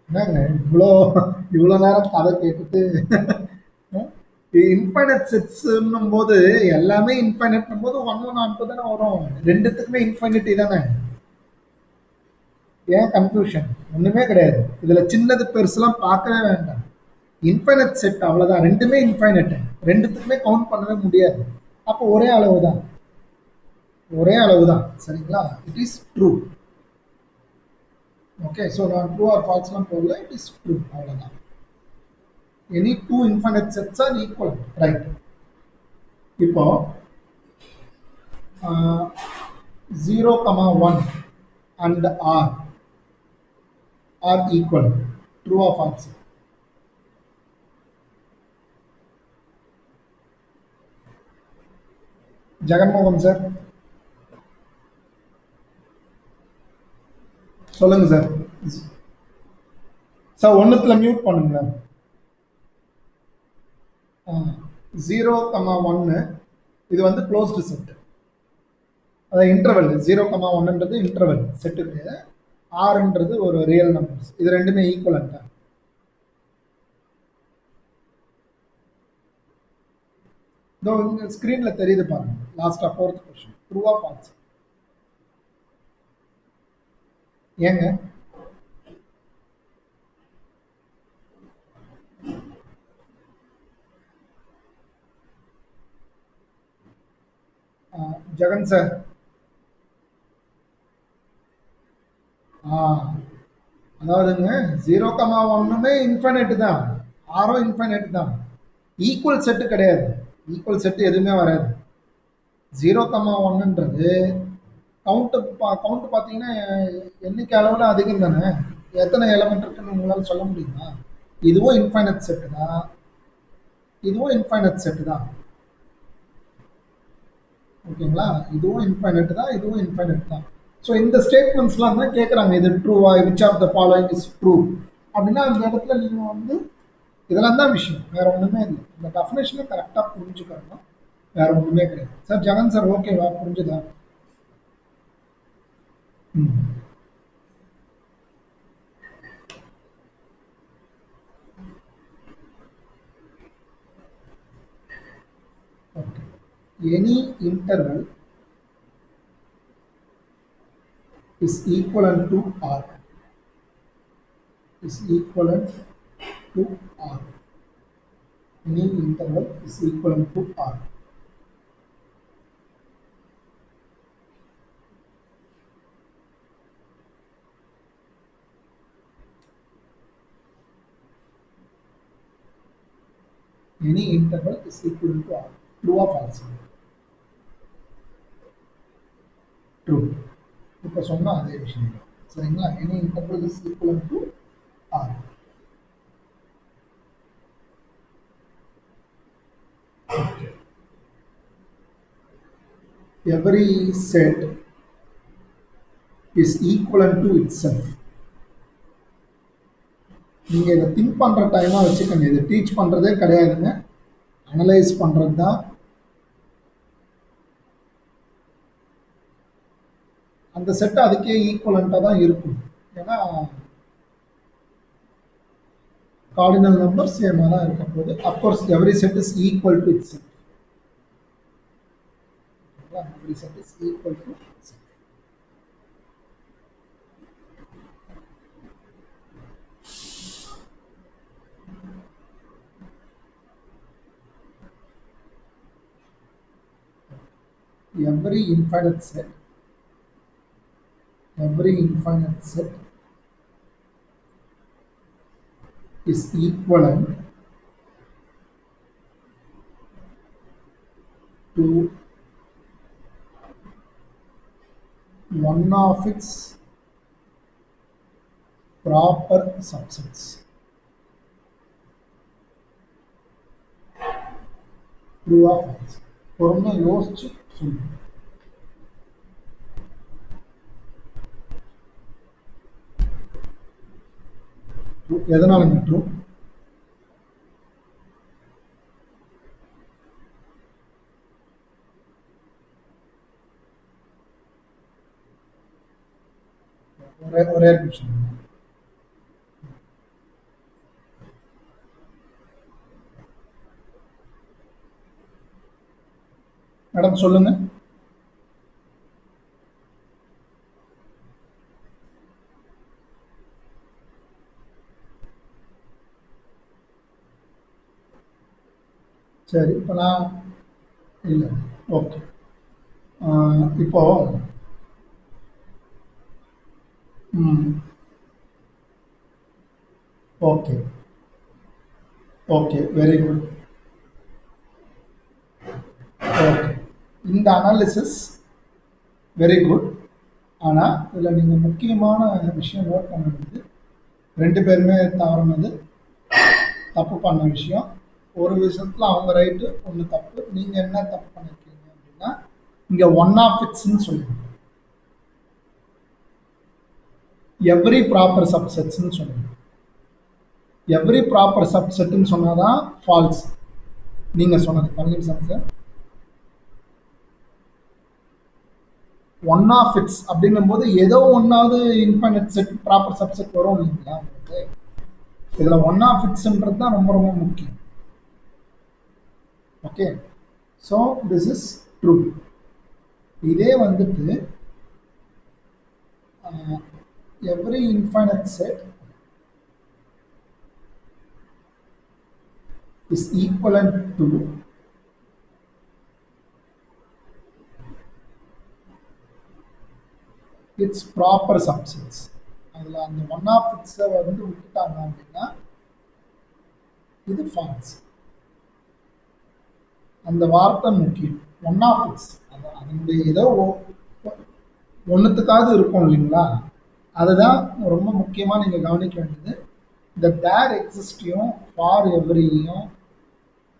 என்னங்க இவ்வளோ இவ்வளோ நேரம் கதை கேட்டுட்டு இன்ஃபைனைட் செட்ஸ்ன்னும் போது எல்லாமே இன்ஃபைனைட்னும் போது 1 1 ஆன் டூ தானே வரும். ரெண்டுத்துக்குமே இன்ஃபைனிட்டி தானே. ஏன் கன்ஃபியூஷன்? ஒன்றுமே கிடையாது. இதில் சின்னது பெருசுலாம் பார்க்கவே வேண்டாம். இன்ஃபைனைட் செட், அவ்வளோதான். ரெண்டுமே இன்ஃபைனைட், ரெண்டுத்துக்குமே கவுண்ட் பண்ணவே முடியாது. அப்போ ஒரே அளவு தான், ஒரே அளவு தான். சரிங்களா? It is true. Okay, so நான் ட்ரூ ஆர் ஃபால்ஸ்லாம் போடல, இட் இஸ் ட்ரூ, அவ்வளோதான். Any 2 infinite sets are equal, right. இப்போ 0, 1 and r are equal. True or false? Jaganmohan sir சொல்லுங்க சார். சார் ஒன்றுத்துல மியூட் பண்ணுங்க. 0, 1 இது வந்து க்ளோஸ்டு செட், அதாவது இன்டர்வல். 0, 1ன்றது இன்டர்வல் செட்டுக்கு, ஆர்ன்றது ஒரு ரியல் நம்பர்ஸ். இது ரெண்டுமே ஈக்குவலண்டா? இதோ இங்க ஸ்க்ரீன்ல தெரியுது பாருங்க. லாஸ்டா 4th கொஸ்டின். ட்ரூவா ஃபால்ஸ்? ஏங்க ஜெகன் சார். ஆ அதாவதுங்க 0,1மே இன்ஃபைனைட் தான். ஆரும் இன்ஃபைனைட் தான். ஈக்குவல் செட்டு கிடையாது. ஈக்குவல் செட்டு எதுவுமே வராது. 0,1ன்றது கவுண்ட் பார்த்தீங்கன்னா எண்ணிக்கை அளவில் அதிகம் தானே. எத்தனை எலமெண்ட் இருக்குன்னு உங்களால் சொல்ல முடியுமா? இதுவும் இன்ஃபைனைட் செட்டு தான், இதுவும் இன்ஃபைனைட் செட்டு தான். ஓகேங்களா? இதுவும் இன்ஃபைனைட் தான், இதுவும் இன்ஃபைனைட் தான். ஸோ இந்த ஸ்டேட்மெண்ட்ஸ்லாம் தான் கேட்குறாங்க. இது ட்ரூவா, which of the following is true அப்படின்னா அந்த இடத்துல நீங்கள் வந்து இதெல்லாம் தான் விஷயம், வேற ஒன்றுமே இல்லை. இந்த டெஃபினேஷனை கரெக்டாக புரிஞ்சுக்கணும், வேற ஒன்றுமே கிடையாது. சார் ஜெகன் சார் ஓகேவா, புரிஞ்சுதா? ம். Okay. Any interval is equivalent to R, is equivalent to R. Any interval is equivalent to R. Any interval is equivalent to R. True or false? True. இப்போ சொன்னா அதே விஷயம் தான். சரிங்களா? Any interval is equivalent to R. Every set is equivalent to itself. நீங்கள் இதை think பண்ணுற டைமாக வச்சுக்கோங்க. இதை டீச் பண்ணுறதே கிடையாதுங்க, அனலைஸ் பண்ணுறது தான். அந்த செட் அதுக்கே ஈக்குவலண்ட்டாக தான் இருக்கும். ஏன்னா கார்டினல் நம்பர் சேமாக தான் இருக்க போகுது. Of course every set is equal to it's self. Every set is equal to it's self. Every infinite set is equivalent to one of its proper subsets. True or false? பொறுமை யோசிச்சு சொல்லுங்க. எதனால true? ஒரே நிமிஷம். மேடம் சொல்லுங்க. சரி, இப்போ நான் இல்லை. ஓகே, இப்போ okay okay, very good. Okay, இந்த அனாலிசிஸ் வெரி குட். ஆனால் இதில் நீங்கள் முக்கியமான விஷயம் நோட் பண்ண வேண்டியது, ரெண்டு பேருமே தவறுனது, தப்பு பண்ண விஷயம். ஒரு விஷயத்தில் அவங்க ரைட்டு, ஒன்று தப்பு. நீங்கள் என்ன தப்பு பண்ணியிருக்கீங்க அப்படின்னா, இங்கே ஒன் ஆஃப் இட்ஸ்ன்னு சொல்லுங்கள், எவ்ரி ப்ராப்பர் சப்செட்ஸ்ன்னு சொல்லுங்கள். எவ்ரி ப்ராப்பர் சப்செட்டுன்னு சொன்னால் தான் ஃபால்ஸ். நீங்கள் சொன்னது Palaniswami sir, one of its அப்படின்னும் போது ஏதோ ஒன்றாவது இன்ஃபைனைட் செட் ப்ராப்பர் சப்செட் வரும் இல்லைங்களா? இதில் ஒன் ஆஃப் இட்ஸ்ன்றது தான் ரொம்ப ரொம்ப முக்கியம். Okay, so this is true. இதே வந்துட்டு every infinite set is equivalent to it's proper subsets. அதில் அந்த ஒன் ஆஃப் இட்ஸை வந்து விட்டுட்டாங்க அப்படின்னா இது ஃபால்ஸ். அந்த வார்த்தை முக்கியம். ஒன் ஆஃப் இட்ஸ் அதனுடைய ஏதோ ஒன்றுத்துக்காவது இருக்கும் இல்லைங்களா, அதுதான் ரொம்ப முக்கியமாக நீங்கள் கவனிக்க வேண்டியது. இந்த தேர் எக்ஸிஸ்டையும் ஃபார் எவ்ரியும்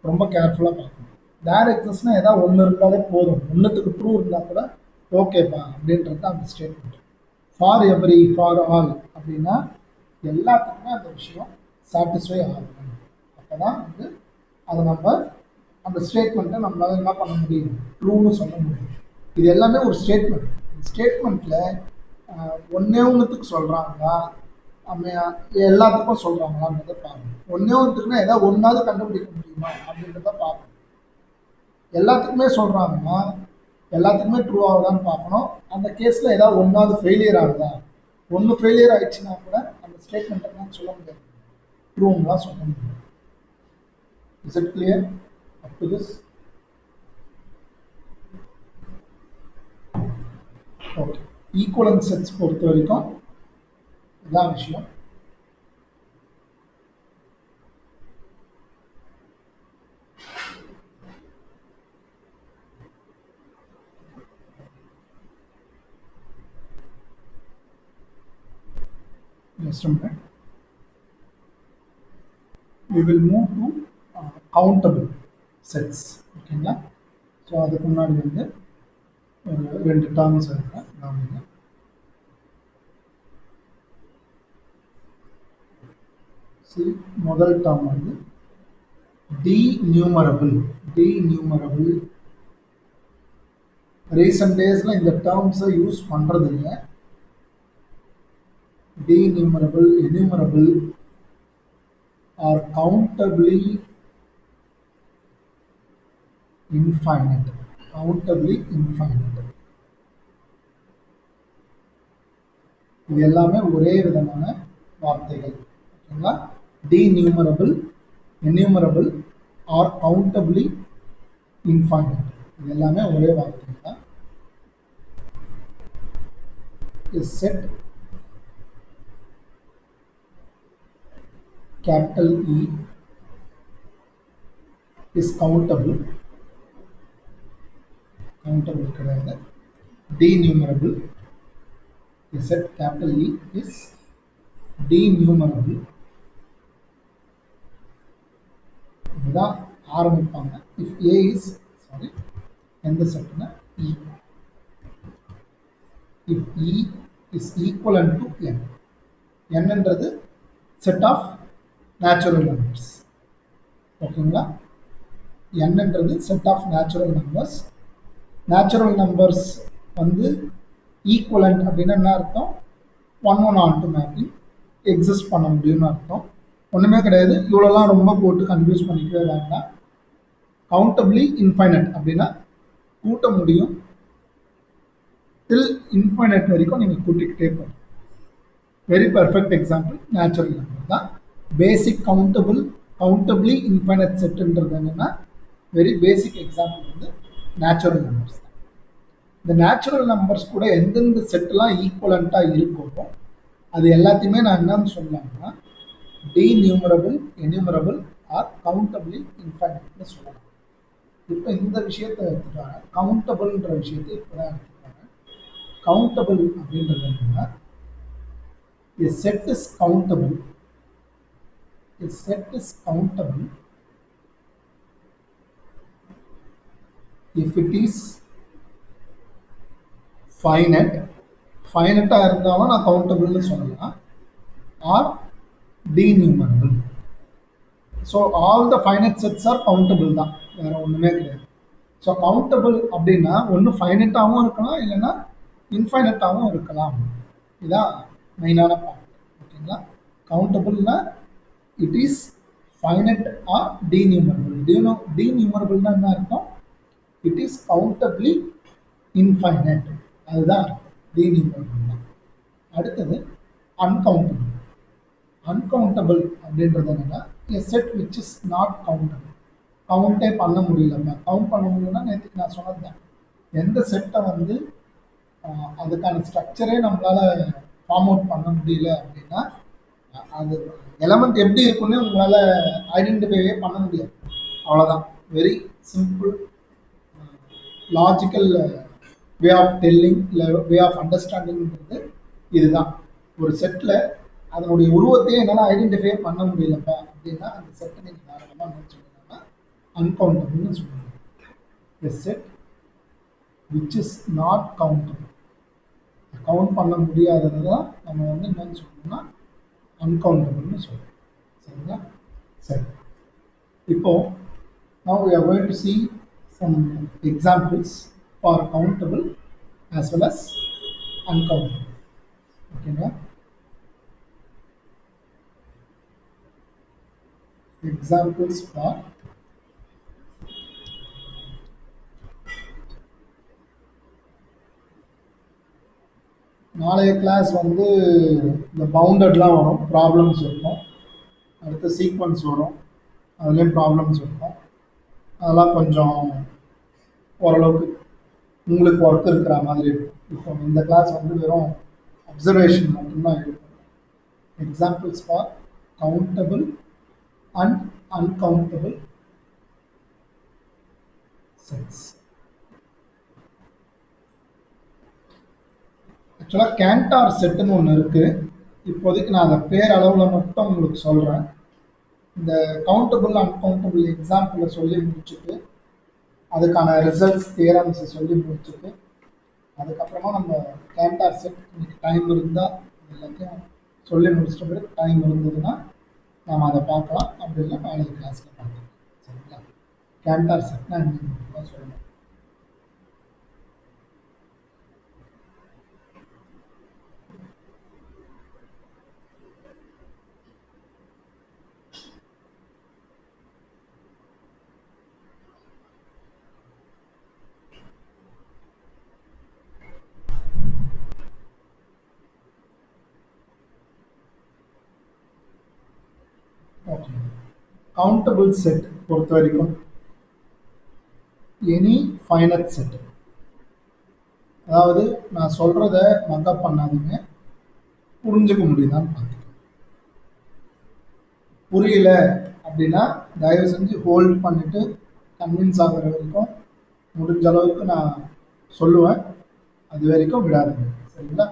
ரொம்ப கேர்ஃபுல்லாக பார்க்கணும். தேர் எக்ஸிஸ்ட்னா ஏதாவது ஒன்று இருந்தாலே போதும், ஒன்றுத்துக்கு ட்ரூ இருந்தால் கூட ஓகேப்பா அப்படின்றது தான் அந்த statement. For every, for all அப்படின்னா எல்லாத்துக்குமே அந்த விஷயம் சாட்டிஸ்ஃபை ஆகணும். அப்போ தான் வந்து அதை நம்ம அந்த ஸ்டேட்மெண்ட்டை நம்மளால் என்ன பண்ண முடியும், ட்ரூன்னு சொல்ல முடியும். இது எல்லாமே ஒரு ஸ்டேட்மெண்ட். ஸ்டேட்மெண்ட்டில் ஒன்றே ஒன்றுத்துக்கு சொல்கிறாங்களா எல்லாத்துக்கும் சொல்கிறாங்களான்றதை பார்க்கணும். ஒன்றே ஒன்றுத்துக்குன்னா ஏதாவது ஒன்றாவது கண்டுபிடிக்க முடியுமா அப்படின்றத பார்க்கணும். எல்லாத்துக்குமே சொல்கிறாங்கன்னா எல்லாத்துக்குமே ட்ரூ ஆகுதான்னு பார்க்கணும். அந்த கேஸில் ஏதாவது ஒன்றாவது ஃபெயிலியர் ஆகுதா, ஒன்று ஃபெயிலியர் ஆகிடுச்சுன்னா கூட அந்த ஸ்டேட்மெண்ட்டை சொல்ல முடியாது, ட்ரூன்னுலாம் சொல்ல முடியும். Is it clear up to this? Okay. Equivalent sets பொறுத்த வரைக்கும் இதான் விஷயம். Just a minute. We will move to countable sets. ஓகேங்களா? ஸோ அதுக்கு முன்னாடி வந்து ஒரு 2 டேர்ம்ஸ் இருக்கேன் கவனிங்க. முதல் டேர்ம் வந்து denumerable. ரீசன்ட் டேஸில் இந்த டேர்ம்ஸை யூஸ் பண்ணுறது இல்லை. denumerable, enumerable are countably infinite. இது எல்லாமே ஒரே விதமான வார்த்தைகள். ஓகேங்களா? denumerable, enumerable are countably infinite. இது எல்லாமே ஒரே வார்த்தை தான். is set capital E is countable கிடையாது. denumerable is set capital E is denumerable. இதுதான் ஆரம்பிப்பாங்க. if A is எந்த செட்னா E. if E is equivalent to N. N என்றது set of natural numbers. ஓகேங்களா? N என்றது set of natural numbers. natural numbers வந்து equivalent அப்படின்னா என்ன அர்த்தம், 1 onto மேப்பிங் எக்ஸிஸ்ட் பண்ண முடியும்னு அர்த்தம். ஒன்றுமே கிடையாது, இவ்வளோலாம் ரொம்ப போட்டு கன்ஃபியூஸ் பண்ணிக்கவே வேண்டாம். கவுண்டபிளி இன்ஃபைனட் அப்படின்னா கூட்ட முடியும், டில் இன்ஃபைனட் வரைக்கும் நீங்கள் கூட்டிக்கிட்டே போகணும். Very perfect example natural number தான். பேசிக் கவுண்டபிளி இன்ஃபைனட் செட்டுன்றது என்னென்னா வெரி பேசிக் எக்ஸாம்பிள் வந்து நேச்சுரல் நம்பர்ஸ் தான். இந்த நேச்சுரல் நம்பர்ஸ் கூட எந்தெந்த செட்டெலாம் ஈக்குவலண்ட்டாக இருக்கோ அது எல்லாத்தையுமே நான் என்னன்னு சொல்லலாம்னா denumerable, enumerable ஆர் கவுண்டபிளி இன்ஃபைனட்னு சொல்லலாம். இப்போ இந்த விஷயத்தை எடுத்துட்டாங்க, கவுண்டபிள்ன்ற விஷயத்தை இப்போ தான் எடுத்துட்டாங்க. கவுண்டபிள் அப்படின்றது என்னன்னா a set is countable if it is finite இருந்தாலும் நான் கவுண்டபிள்னு சொல்லலாம், or denumerable. So all the finite sets are countable தான், வேற ஒன்றுமே கிடையாது. ஸோ கவுண்டபிள் அப்படின்னா ஒன்று ஃபைனட்டாகவும் இருக்கலாம், இல்லைன்னா இன்ஃபைனட்டாகவும் இருக்கலாம். இதுதான் மெயினான பாயிண்ட். ஓகேங்களா? கவுண்டபிள்னா it is finite or denumerable. denumerableனா என்ன அர்த்தம், இட் இஸ் கவுண்டபிளி இன்ஃபைனட், அதுதான் denumerable. அடுத்தது அன்கவுண்டபிள். அன்கவுண்டபிள் அப்படின்றது என்னன்னா a set which is not countable. கவுண்டே பண்ண முடியலப்பா, கவுண்ட் பண்ண முடியலன்னா நேற்றுக்கு நான் சொன்னது தான், எந்த செட்டை வந்து அதுக்கான ஸ்ட்ரக்சரே நம்மளால ஃபார்ம் அவுட் பண்ண முடியல அப்படின்னா அது எலமெண்ட் எப்படி இருக்குன்னு உங்களால ஐடென்டிஃபையே பண்ண முடியாது. அவ்வளோதான். Very simple logical way of telling இல்லை வே ஆஃப் அண்டர்ஸ்டாண்டிங்கிறது இதுதான். ஒரு செட்டில் அதனுடைய உருவத்தையே என்னால் ஐடென்டிஃபை பண்ண முடியலப்பா அப்படின்னா அந்த செட்டை நீங்கள் தாராளமாக என்ன சொல்லணும்னா அன்கவுண்டபிள்னு சொல்லுவாங்க. A set which is not countable. Count பண்ண முடியாதது தான் நம்ம வந்து என்னன்னு சொல்லணும்னா அன்கவுண்டபிள்னு சொல்லுவோம். சரிங்களா? சரி. இப்போ now we are going to see some examples for countable as well as uncountable. ஓகேங்களா? Examples for நாளைய கிளாஸ் வந்து இந்த பவுண்டட்லாம் வரும், ப்ராப்ளம்ஸ் இருக்கும், அடுத்து சீக்வன்ஸ் வரும், அதுலேயும் ப்ராப்ளம்ஸ் இருக்கும். அதெல்லாம் கொஞ்சம் ஓரளவுக்கு உங்களுக்கு ஒர்க் இருக்கிற மாதிரி இருக்கும். இப்போ இந்த கிளாஸ் வந்து வெறும் அப்சர்வேஷன் மட்டும்தான் இருக்கும். Examples for countable and uncountable sets. ஆக்சுவலாக கேண்டார் செட்டுன்னு ஒன்று இருக்குது. இப்போதைக்கு நான் அதை பேரளவில் மட்டும் உங்களுக்கு சொல்கிறேன். இந்த கவுண்டபிள் அன்கவுண்டபிள் எக்ஸாம்பிளை சொல்லி முடிச்சுட்டு அதுக்கான ரிசல்ட்ஸ் தியரம்ஸை சொல்லி முடிச்சுட்டு அதுக்கப்புறமா நம்ம கேண்டார் செட் இன்னைக்கு டைம் இருந்தால் எல்லாத்தையும் சொல்லி முடிச்சிட்ட பிறகு டைம் இருந்ததுன்னா நாம் அதை பார்க்கலாம். அப்படி இல்லை நாளைக்கு கிளாஸில் பார்க்கலாம். சரிங்களா? கேண்டார் செட்னா என்னன்னு சொல்லணும். ஓகே, கவுண்டபிள் செட் பொறுத்த வரைக்கும் எனி ஃபைனட் செட், அதாவது நான் சொல்கிறத மக்கப் பண்ணாதீங்க, புரிஞ்சுக்க முடியுதான்னு பார்த்துக்கோங்க. புரியல அப்படின்னா தயவு செஞ்சு ஹோல்ட் பண்ணிவிட்டு கன்வின்ஸ் ஆகிற வரைக்கும் முடிஞ்ச அளவுக்கு நான் சொல்லுவேன். அது வரைக்கும் விடாதுங்க. சரிங்களா?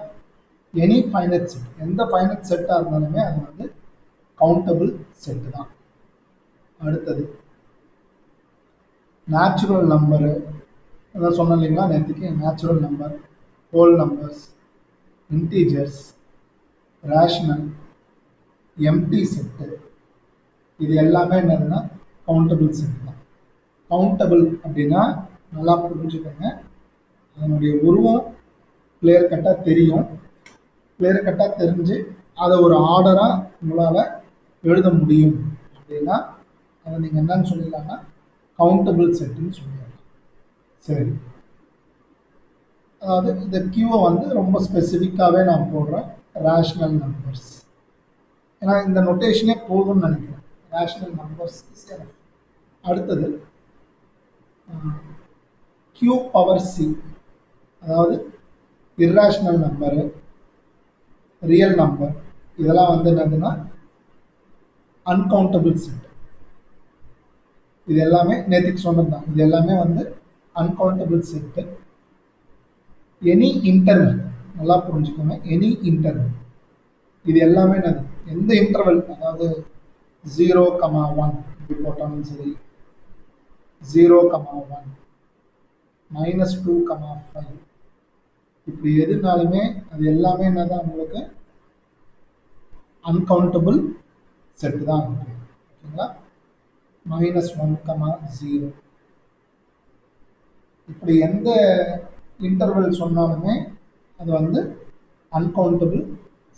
எனி ஃபைனட் செட், எந்த ஃபைனட் செட்டாக இருந்தாலுமே அது வந்து கவுண்டபிள் செட்டு தான். அடுத்தது நேச்சுரல் நம்பரு, அதான் சொன்னேன் இல்லைங்களா நேற்றுக்கு, natural number, whole numbers, integers, rational, empty set, இது எல்லாமே என்னதுன்னா கவுண்டபிள் செட் தான். கவுண்டபிள் அப்படின்னா நல்லா புரிஞ்சுக்கோங்க, அதனுடைய உருவம் கிளியர் கட்டாக தெரியும். கிளியர் கட்டாக தெரிஞ்சு அதை ஒரு ஆர்டராக உங்களால் எழுத முடியும் அப்படின்னா அதை நீங்கள் என்னன்னு சொல்லிடலாம்னா கவுண்டபிள் செட்டுன்னு சொல்லிடலாம். சரி, அதாவது இந்த கியூவை வந்து ரொம்ப ஸ்பெசிஃபிக்காகவே நான் போடுறேன், ரேஷ்னல் நம்பர்ஸ். ஏன்னா இந்த நொட்டேஷனே போதும்னு நினைக்கிறேன். Rational numbers. அடுத்தது கியூ பவர் சி, அதாவது இர்ரேஷ்னல் நம்பரு, ரியல் நம்பர், இதெல்லாம் வந்து என்னதுன்னா அன்கவுண்டபிள் செட். இது எல்லாமே நேற்றுக்கு சொன்னது தான். இது எல்லாமே வந்து அன்கவுண்டபிள் செட்டு. எனி இன்டர்வல், நல்லா புரிஞ்சுக்கோங்க, எனி இன்டர்வல், இது எல்லாமே என்னது, எந்த இன்டர்வல், அதாவது 0,1 இப்படி போட்டாலும் சரி, 0,1, -2,5 இப்படி எதுனாலுமே அது எல்லாமே என்னதான் உங்களுக்கு அன்கவுண்டபிள் செட்டு தான். ஓகேங்களா? -1,0 இப்படி எந்த இன்டர்வல் சொன்னாலுமே அது வந்து அன்கவுண்டபிள்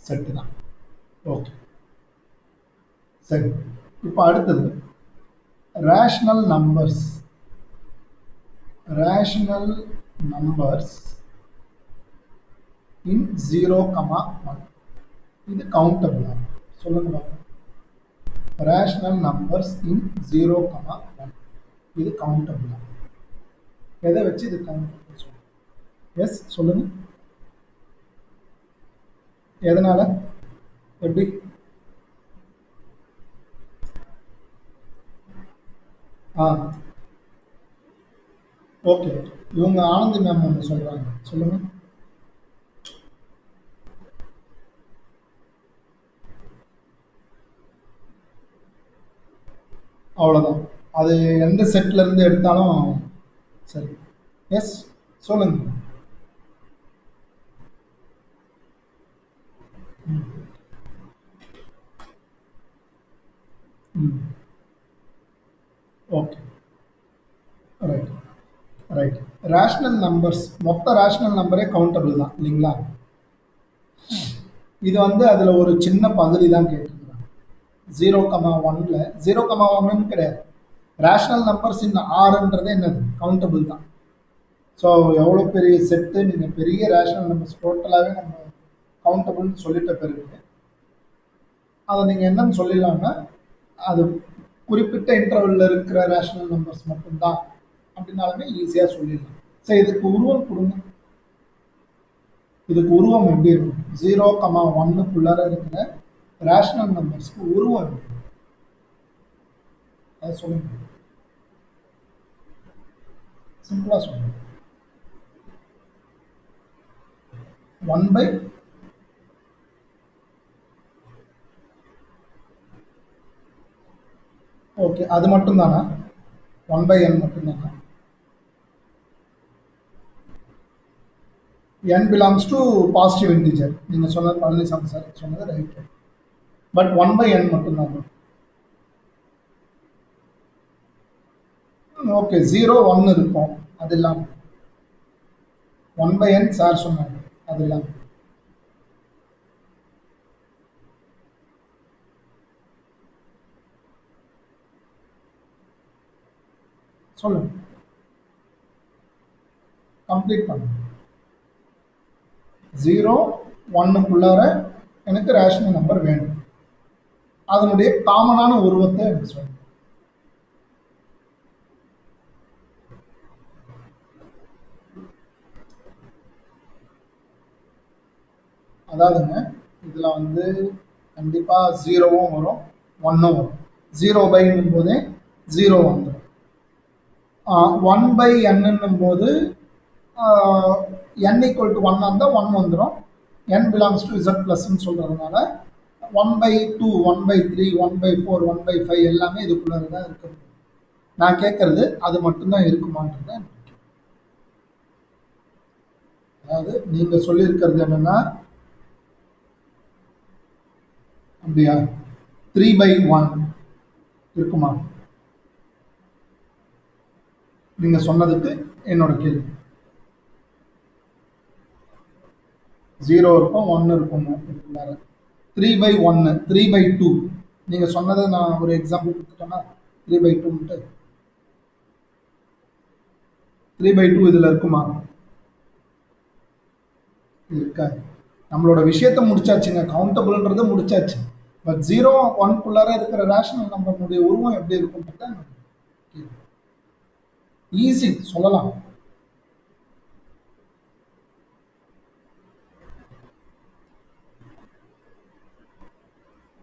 செட்டு தான். ஓகே, சரி. இப்போ அடுத்தது ரேஷ்னல் நம்பர்ஸ். ரேஷ்னல் நம்பர்ஸ் இன் 0,1, இது கவுண்டபிள். சொல்லுங்க பார்ப்போம். ரேஷ்னல் நம்பர்ஸ் இன் 0,1, இது கவுண்டபிள். எதை வச்சு இது கவுண்டபிள் சொல்லுங்க? எஸ் சொல்லுங்க. எதனால? எப்படி? ஆ, ஓகே. இவங்க ஆனந்தி மேம் ஒண்ணு சொல்றாங்க. சொல்லுங்க. அவ்வளோதான். அது எந்த செட்ல இருந்து எடுத்தாலும் சரி. எஸ், சொல்லுங்க. ம். Okay. Right, right. Rational numbers மொத்த ரேஷனல் நம்பரே கவுண்டபிள் தான் இல்லைங்களா? இது வந்து அதுல ஒரு சின்ன பகுதி தான் கேட்டிருக்கிறாங்க. 0,1ல 0,1ன்னு கிடையாது. ரேஷனல் நம்பர்ஸ் இந்த ஆறுன்றது என்னது கவுண்டபிள் தான். ஸோ எவ்வளோ பெரிய செட்டு நீங்கள் பெரிய ரேஷனல் நம்பர்ஸ் டோட்டலாகவே நம்ம கவுண்டபிள்னு சொல்லிட்ட பிறகு அதை நீங்கள் என்னன்னு சொல்லிடலாம்னா அது குறிப்பிட்ட இன்டர்வல்ல இருக்கிற ரேஷனல் நம்பர்ஸ் மட்டும்தான் அப்படின்னாலுமே ஈஸியாக சொல்லிடலாம். சரி, இதுக்கு உருவம் கொடுங்க. இதுக்கு உருவம் எப்படி இருக்கும்? 0,1க்குள்ளார இருக்கிற ரேஷனல் நம்பர்ஸ்க்கு உருவம் எப்படி இருக்கும்? அதை சொல்லுங்க. சிம்பிளா சொல்லுங்க. 1 பை ஓகே, அது மட்டும் தானா? 1 பை n மட்டும் தானா? n belongs to positive integer. நீங்க சொன்னது பழனிசாமி சார் சொன்னது ரைட். பட் 1 பை n மட்டும் தான். ஓகே, 0 1 இருக்கும். அது இல்லாம 1 பை n சார் சொன்னாங்க. அது இல்லாம சொல்லுங்க. கம்ப்ளீட் பண்ணுங்க. 0 1க்குள்ளார எனக்கு ரேஷனல் நம்பர் வேணும். அதனுடைய காமனான உருவத்தை எனக்கு சொல்லுங்க. அதாவதுங்க, இதுல வந்து கண்டிப்பா 0வும் வரும் 1ம் வரும். 0 பைன்னும் போதே 0 வந்துடும். 1 பை என்னும் போது n ஈக்குவல் டு 1 இருந்தால் 1 வந்துடும். n பிலாங்ஸ் டு z ப்ளஸ்ன்னு சொல்கிறதுனால 1/2, 1/3, 1/4, 1/5 எல்லாமே இதுக்குள்ளே தான் இருக்குது. நான் கேட்கறது அது மட்டும்தான் இருக்குமான்றது. அதாவது நீங்கள் சொல்லியிருக்கிறது என்னன்னா, அப்படியா 3/1 இருக்குமா? நீங்கள் சொன்னதுக்கு என்னோட கேள்வி. 0 இருக்கும் 1 இருக்கும் இருக்குள்ளார. 3/1 3/2 நீங்கள் சொன்னதை நான் ஒரு எக்ஸாம்பிள் கொடுத்துட்டேன்னா 3/2ன்ட்டு 3/2 இதில் இருக்குமா? இருக்காது. நம்மளோட விஷயத்தை முடிச்சாச்சுங்க. கவுண்டபிள்ன்றது முடிச்சாச்சு. பட் 0 1க்குள்ளார இருக்கிற ரேஷனல் நம்பருடைய உருவம் எப்படி இருக்கும்ன்றத ஈஸி சொல்லலாம்.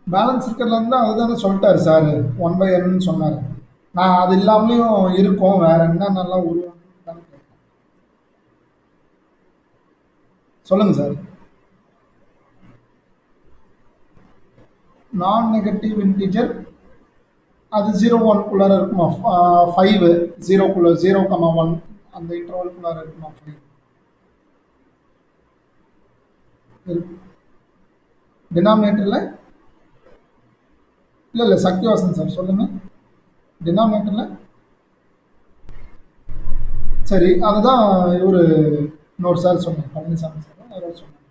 பேலன்ஸ் இருக்கிறதுல இருந்து அதுதானே சொல்லிட்டாரு சார். 1 பை n சொன்னாரு. நான் அது இல்லாமலேயும் இருக்கும் வேற என்ன நல்லா உருவம் தான் கேட்டேன். சொல்லுங்க சார். நான் நெகட்டிவ் இன்டிஜர் அது 0 1க்குள்ளார இருக்குமா? 5 0க்குள்ள 0,1 அந்த இன்டர்வல்குள்ளார இருக்குமா? 5 இருக்கு. டினாமினேட்டர்ல இல்ல சக்திவாசன் சார் சொல்லுங்க. டினாமினேட்டர்ல சரி, அதுதான் இவரு இன்னொரு சார் சொன்னாங்க. பழனிசாமி சார் யாரோ சொன்னாங்க.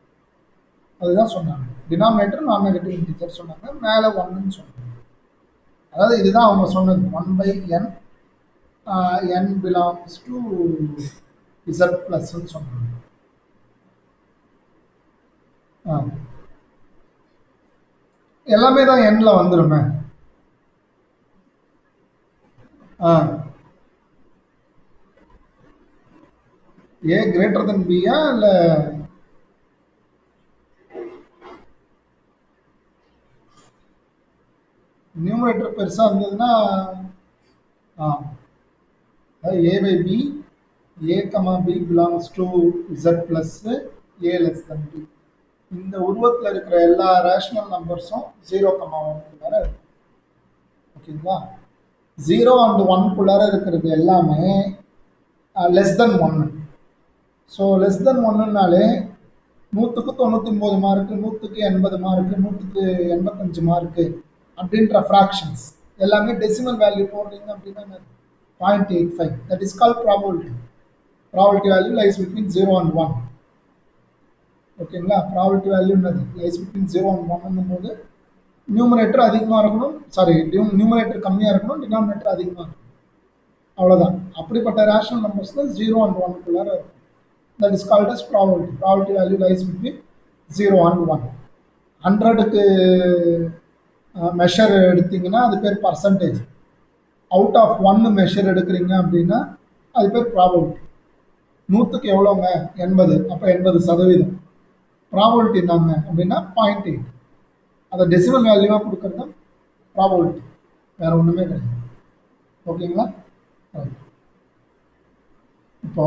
அதுதான் சொன்னாங்க. டினாமினேட்டர் நான் நெகட்டிவ் இன்டிஜர் சொன்னாங்க. மேலே 1ன்னு சொன்னாங்க. அதாவது இதுதான் அவங்க சொன்னது. 1 by n n belongs to z ப்ளஸ்ன்னு சொன்னாங்க. ஆ, எல்லாமே தான் nல வந்துருமே. ஆ, a கிரேட்டர் தென் பியா இல்லை? நியூமரேட்டர் பெருசாக இருந்ததுன்னா A by B A comma B belongs to Z plus A less than B. இந்த உருவத்தில் இருக்கிற எல்லா ரேஷனல் நம்பர்ஸும் 0,1 இருக்கும். ஓகேங்களா? 0 அண்ட் 1 இருக்கிறது எல்லாமே less than 1. So less than 1னாலே 100க்கு 99 மார்க்கு, 100க்கு 80 மார்க்கு, 100க்கு 85 மார்க்கு அப்படின்ற ஃப்ராக்ஷன்ஸ் எல்லாமே டெசிமல் வேல்யூ போடுறீங்க அப்படின்னா 0.85. That is call probability. Probability value lies between 0 and 1. ஓகேங்களா? ப்ராபபிலிட்டி வேல்யூ என்னது? லைஸ் பிட்வீன் 0 அண்ட் 1 போது நியூமரேட்டர் அதிகமாக இருக்கணும், சாரி நியூமரேட்டர் கம்மியாக இருக்கணும், டினாமினேட்டர் அதிகமாக இருக்கணும். அவ்வளோதான். அப்படிப்பட்ட ரேஷனல் நம்பர்ஸ் தான் 0 அண்ட் 1 இருக்கும். That is called as probability. Probability value lies between 0 and 1. 100க்கு மெஷர் எடுத்தீங்கன்னா அது பேர் பர்சன்டேஜ். அவுட் ஆஃப் 1 மெஷர் எடுக்கிறீங்க அப்படின்னா அது பேர் ப்ராபபிலிட்டி. 100க்கு எவ்வளோங்க? 80. அப்போ 80%. ப்ராபபிலிட்டி என்னங்க அப்படின்னா 0.8. அதை டெசிமல் வேல்யூவாக கொடுக்கறது ப்ராபபிலிட்டி, வேற ஒன்றுமே கிடையாது. ஓகேங்களா? இப்போ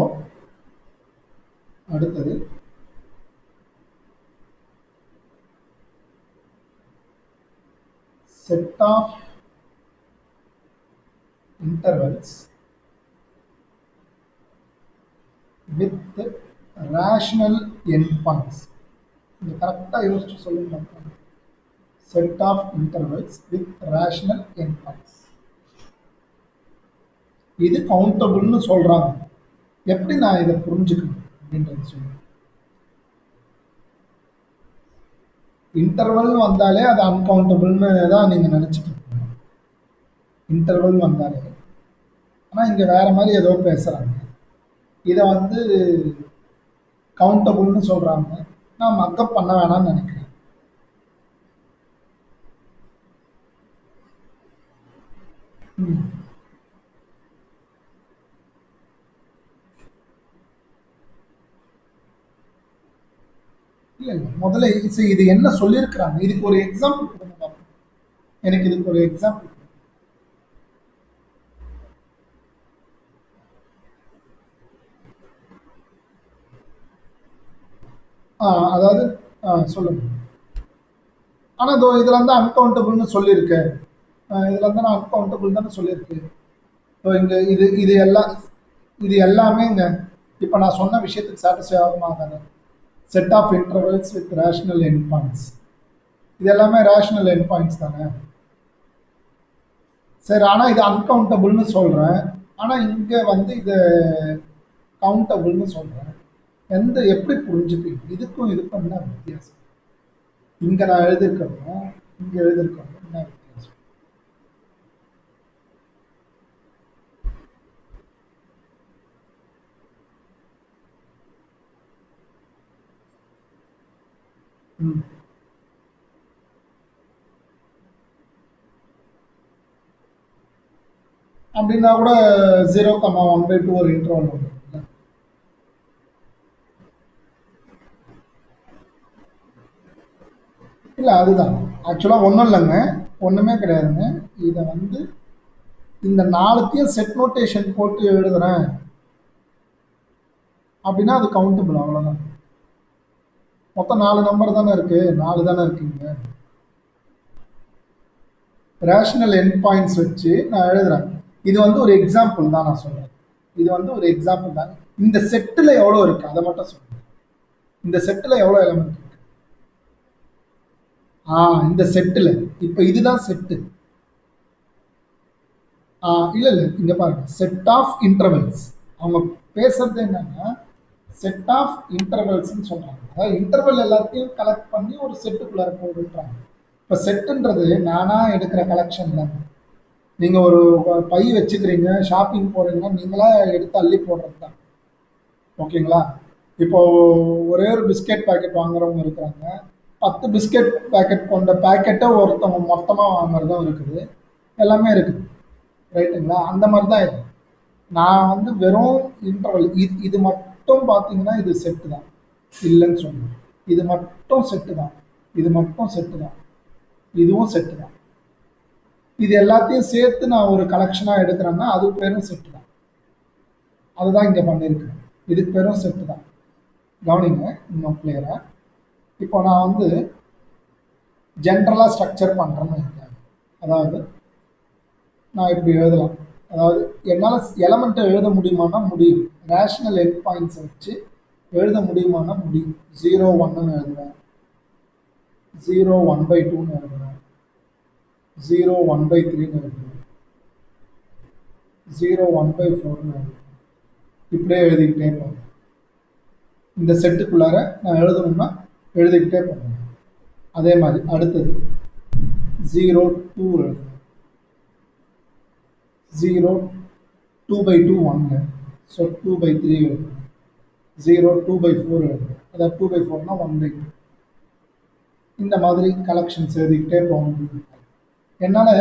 அடுத்தது set of intervals with rational end points. இது கரெக்டாக யோசிச்சு சொல்லுங்க. Set of intervals with rational end points. இது கவுண்டபிள்னு சொல்றாங்க. எப்படி நான் இதை புரிஞ்சுக்கணும் அப்படின்றது சொல்லுங்க. இன்டர்வல் வந்தாலே அது அன்கவுண்டபிள்னு தான் நீங்க நினைச்சிட்டு இருக்கீங்க. இன்டர்வல் வந்தாலே, ஆனால் இங்க வேற மாதிரி ஏதோ பேசுறாங்க. இதை வந்து கவுண்டபிள்னு சொல்றாங்க. நான் மக்கப் பண்ண வேணாம்னு நினைக்கிறேன். இல்லை இல்லை, முதல்ல இது என்ன சொல்லியிருக்கிறாங்க, இதுக்கு ஒரு எக்ஸாம்பிள் கொடுங்க. எனக்கு இதுக்கு ஒரு எக்ஸாம்பிள். அதாவது சொல்லுங்க. ஆனால் இதோ இதில் வந்து அன்கவுண்டபிள்னு சொல்லியிருக்கு. இதில் வந்து நான் அன்கவுண்டபிள் தானே சொல்லியிருக்கு. ஸோ இங்கே இது எல்லாமேங்க இப்போ நான் சொன்ன விஷயத்துக்கு சாட்டிஸ்ஃபை ஆகுமாங்க. Set of intervals with rational end points, இது எல்லாமே ரேஷனல் எண்ட் பாயிண்ட்ஸ் தானே. சரி, ஆனால் இது அன்கவுண்டபிள்னு சொல்கிறேன், ஆனால் இங்கே வந்து இதை கவுண்டபிள்னு சொல்கிறேன். எப்படி புரிஞ்சுப்பீங்க? இதுக்கும் என்ன வித்தியாசம்? இங்கே நான் எழுதியிருக்கணும், இங்கே எழுதியிருக்கணும், என்ன வித்தியாசம்? அப்படின்னா கூட 0,1/2 ஒரு இன்டர்வல் உண்டு. இல்லை, அதுதான் ஆக்சுவலாக ஒன்றும் இல்லைங்க, ஒன்றுமே கிடையாதுங்க. இதை வந்து இந்த 4த்தையும் செட் நோட்டேஷன் போட்டு எழுதுறேன் அப்படின்னா அது கவுண்டபிள், அவ்வளோதான். மொத்தம் 4 நம்பர் தானே இருக்கு, 4 தானே இருக்குங்க. ரேஷனல் எண்ட் பாயிண்ட்ஸ் வச்சு நான் எழுதுறேன். இது வந்து ஒரு எக்ஸாம்பிள் தான் நான் சொல்றேன். இது வந்து ஒரு எக்ஸாம்பிள் தான். இந்த செட்டில் எவ்வளோ இருக்கு அதை மட்டும் சொல்றேன். இந்த செட்டில் எவ்வளோ எலமெண்ட் இருக்கு? இந்த செட்டில் இப்போ இதுதான் செட்டு. இல்லை இல்லை, இங்க பாருங்க, செட் ஆஃப் இன்டர்வல்ஸ். அவங்க பேசுறது என்னன்னா செட் ஆஃப் இன்டர்வல்ஸ்ன்னு சொல்றாங்க. அதாவது இன்டர்வல் எல்லாத்தையும் கலெக்ட் பண்ணி ஒரு செட்டுக்குள்ளார போடுறாங்க. இப்போ செட்டுன்றது நானா எடுக்கிற கலெக்ஷன் தான். நீங்கள் ஒரு பை வச்சுக்கிறீங்க, ஷாப்பிங் போகிறீங்கன்னா நீங்களா எடுத்து அள்ளி போடுறது தான். ஓகேங்களா? இப்போ ஒரே ஒரு பிஸ்கெட் பேக்கெட் வாங்குறவங்க இருக்கிறாங்க, 10 பிஸ்கெட் பேக்கெட் கொண்ட பேக்கெட்டை ஒருத்தவங்க மொத்தமாக வாங்குறதும் இருக்குது, எல்லாமே இருக்குது. ரைட்டுங்களா? அந்த மாதிரி தான் இது. நான் வந்து வெறும் இன்டர்வல் இது மட்டும் பார்த்தீங்கன்னா இது செட்டு தான், இல்லைன்னு சொன்னேன். இது மட்டும் செட்டு தான், இது மட்டும் செட்டு தான், இதுவும் செட்டு தான். இது எல்லாத்தையும் சேர்த்து நான் ஒரு கலெக்ஷனாக எடுக்கிறேன்னா அது பேரும் செட்டு தான். அதுதான் இங்கே பண்ணியிருக்கேன். இதுக்கு பேரும் செட்டு தான். கவனிங்க இன்னும் கிளியராக. இப்போ நான் வந்து ஜென்ரலாக ஸ்ட்ரக்சர் பண்ணுறேன்னு இருக்கேன். அதாவது நான் இப்படி எழுதலாம். அதாவது என்னால் எலமெண்ட்டை எழுத முடியுமானா முடியும். ரேஷனல் எண்ட் பாயிண்ட்ஸை வச்சு எழுத முடியுமானா முடியும். 0 1ன்னு எழுதுவேன், 0 1/2ன்னு எழுதுவேன், 0 1/3ன்னு எழுதுவேன், 0 1/4ன்னு எழுதுவேன். இப்படியே எழுதிக்கிட்டே போவேன். இந்த செட்டுக்குள்ளார நான் எழுதணும்னா எழுதிக்கிட்டே போவேன். அதே மாதிரி அடுத்தது 0 2 எழுதுவேன், 0 2/2 1, ஸோ 2/3 எழுதுவேன், 0 2/4 எழுதுவேன், அதாவது 2/4னா 1/2. இந்த மாதிரி கலெக்ஷன்ஸ் எழுதிக்கிட்டே போக முடியும். என்னால்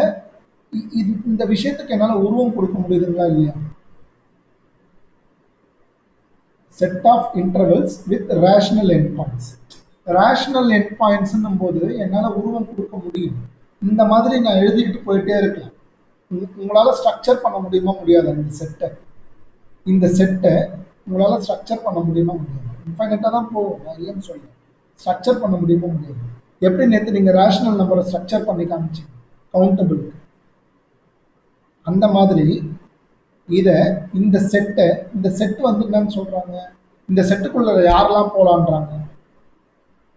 இந்த விஷயத்துக்கு என்னால் உருவம் கொடுக்க முடியுதுங்களா இல்லையா? Set of intervals with rational end points. Rational end பாயிண்ட்ஸ்ன்னும் போது என்னால் உருவம் கொடுக்க முடியும். இந்த மாதிரி நான் எழுதிக்கிட்டு போயிட்டே இருக்கலாம். உங்களால் ஸ்ட்ரக்சர் பண்ண முடியுமா முடியாது? இந்த செட்டை உங்களால் ஸ்ட்ரக்சர் பண்ண முடியுமா முடியாது? இன்ஃபைனட்டாக தான் போகும், நான் இல்லைன்னு சொல்லுவேன். ஸ்ட்ரக்சர் பண்ண முடியுமா முடியாது? எப்படி நேற்று நீங்கள் ரேஷனல் நம்பரை ஸ்ட்ரக்சர் பண்ணி காமிச்சிங்க கவுண்டபிளுக்கு, அந்த மாதிரி இதை இந்த செட் வந்து என்னன்னு சொல்கிறாங்க, இந்த செட்டுக்குள்ளார யாரெல்லாம் போகலான்றாங்க,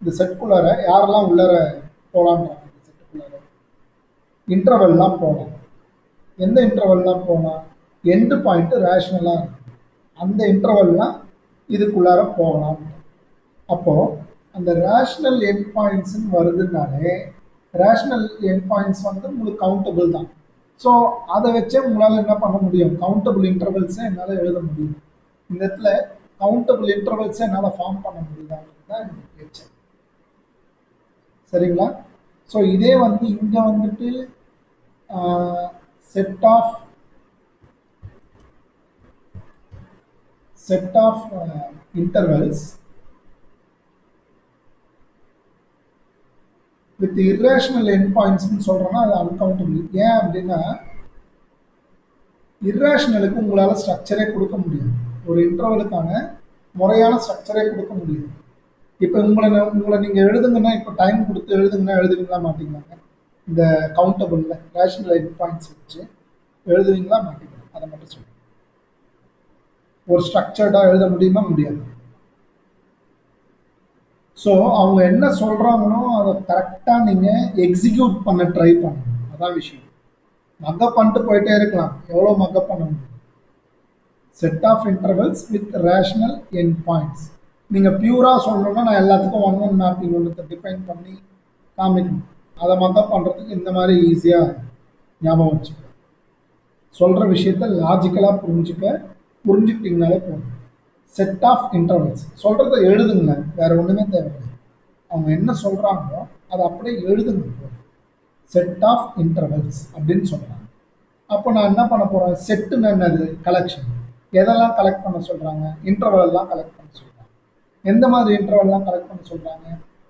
இந்த செட்டுக்குள்ளார யாரெல்லாம் உள்ளார போகலான்றாங்க, இந்த செட்டுக்குள்ளார இன்டர்வல்லாம் போகலாம். எந்த இன்டர்வல்லாம் போகலாம்? எண்டு பாயிண்ட் ரேஷனலாக இருக்கும், அந்த இன்டர்வல்லாம் இதுக்குள்ளார போகலாம். அப்போது அந்த ரேஷனல் எண்ட் பாயிண்ட்ஸ்ன்னு வருதுனாலே ரேஷனல் எண்ட் பாயிண்ட்ஸ் வந்து உங்களுக்கு கவுண்டபிள் தான். ஸோ அதை வச்சே உங்களால் என்ன பண்ண முடியும்? கவுண்டபிள் இன்டர்வல்ஸை என்னால் எழுத முடியும். இந்த இடத்துல கவுண்டபிள் இன்டர்வல்ஸை என்னால் ஃபார்ம் பண்ண முடியுதான்னு தான் எனக்கு பேச்சு. சரிங்களா? ஸோ இதே வந்து இங்கே வந்துட்டு set of intervals with irrational end பாயிண்ட்ஸ்ன்னு சொல்கிறோன்னா அது அன்கவுண்டபிள். ஏன் அப்படின்னா இர்ரேஷனலுக்கு உங்களால் ஸ்ட்ரக்சரே கொடுக்க முடியும், ஒரு இன்டர்வலுக்கான முறையான ஸ்ட்ரக்சரே கொடுக்க முடியும். இப்போ உங்களை நீங்கள் எழுதுங்கன்னா, இப்போ டைம் கொடுத்து எழுதுங்கன்னா எழுதுவீங்களா மாட்டீங்களாங்க? இந்த கவுண்டபிளில் ரேஷனல் எண்ட் பாயிண்ட்ஸ் வச்சு எழுதுவீங்களா மாட்டீங்களா? அதை மட்டும் சொல்லுங்கள். ஒரு ஸ்ட்ரக்சர்டாக எழுத முடியுமா முடியாது? ஸோ அவங்க என்ன சொல்கிறாங்களோ அதை கரெக்டாக நீங்கள் எக்ஸிக்யூட் பண்ண ட்ரை பண்ணணும். அதான் விஷயம். மக்கப் பண்ணிட்டு போயிட்டே இருக்கலாம், எவ்வளோ மக்கப் பண்ண முடியும்? Set of intervals with rational end points. நீங்கள் பியூராக சொல்லணும்னா நான் எல்லாத்துக்கும் 1 மேப்பிங் ஒன்று டிஃபைன் பண்ணி காமிக்கணும். அதை மக்கப் பண்ணுறதுக்கு இந்த மாதிரி ஈஸியாக ஞாபகம் வச்சுக்கணும். சொல்கிற விஷயத்த லாஜிக்கலாக புரிஞ்சுக்கிட்டிங்கனாலே போதும். செட் ஆஃப் இன்டர்வல்ஸ் சொல்கிறத எழுதுங்க, வேறு ஒன்றுமே தேவையில்லை. அவங்க என்ன சொல்கிறாங்களோ அதை அப்படியே எழுதுங்க. செட் ஆஃப் இன்டர்வல்ஸ் அப்படின்னு சொல்கிறாங்க. அப்போ நான் என்ன பண்ண போகிறேன்? செட்டுன்னு என்னது? கலெக்ஷன். எதெல்லாம் கலெக்ட் பண்ண சொல்கிறாங்க? இன்டர்வல் எல்லாம் கலெக்ட் பண்ண சொல்கிறாங்க. எந்த மாதிரி இன்டர்வல்லாம் கலெக்ட் பண்ண சொல்கிறாங்க?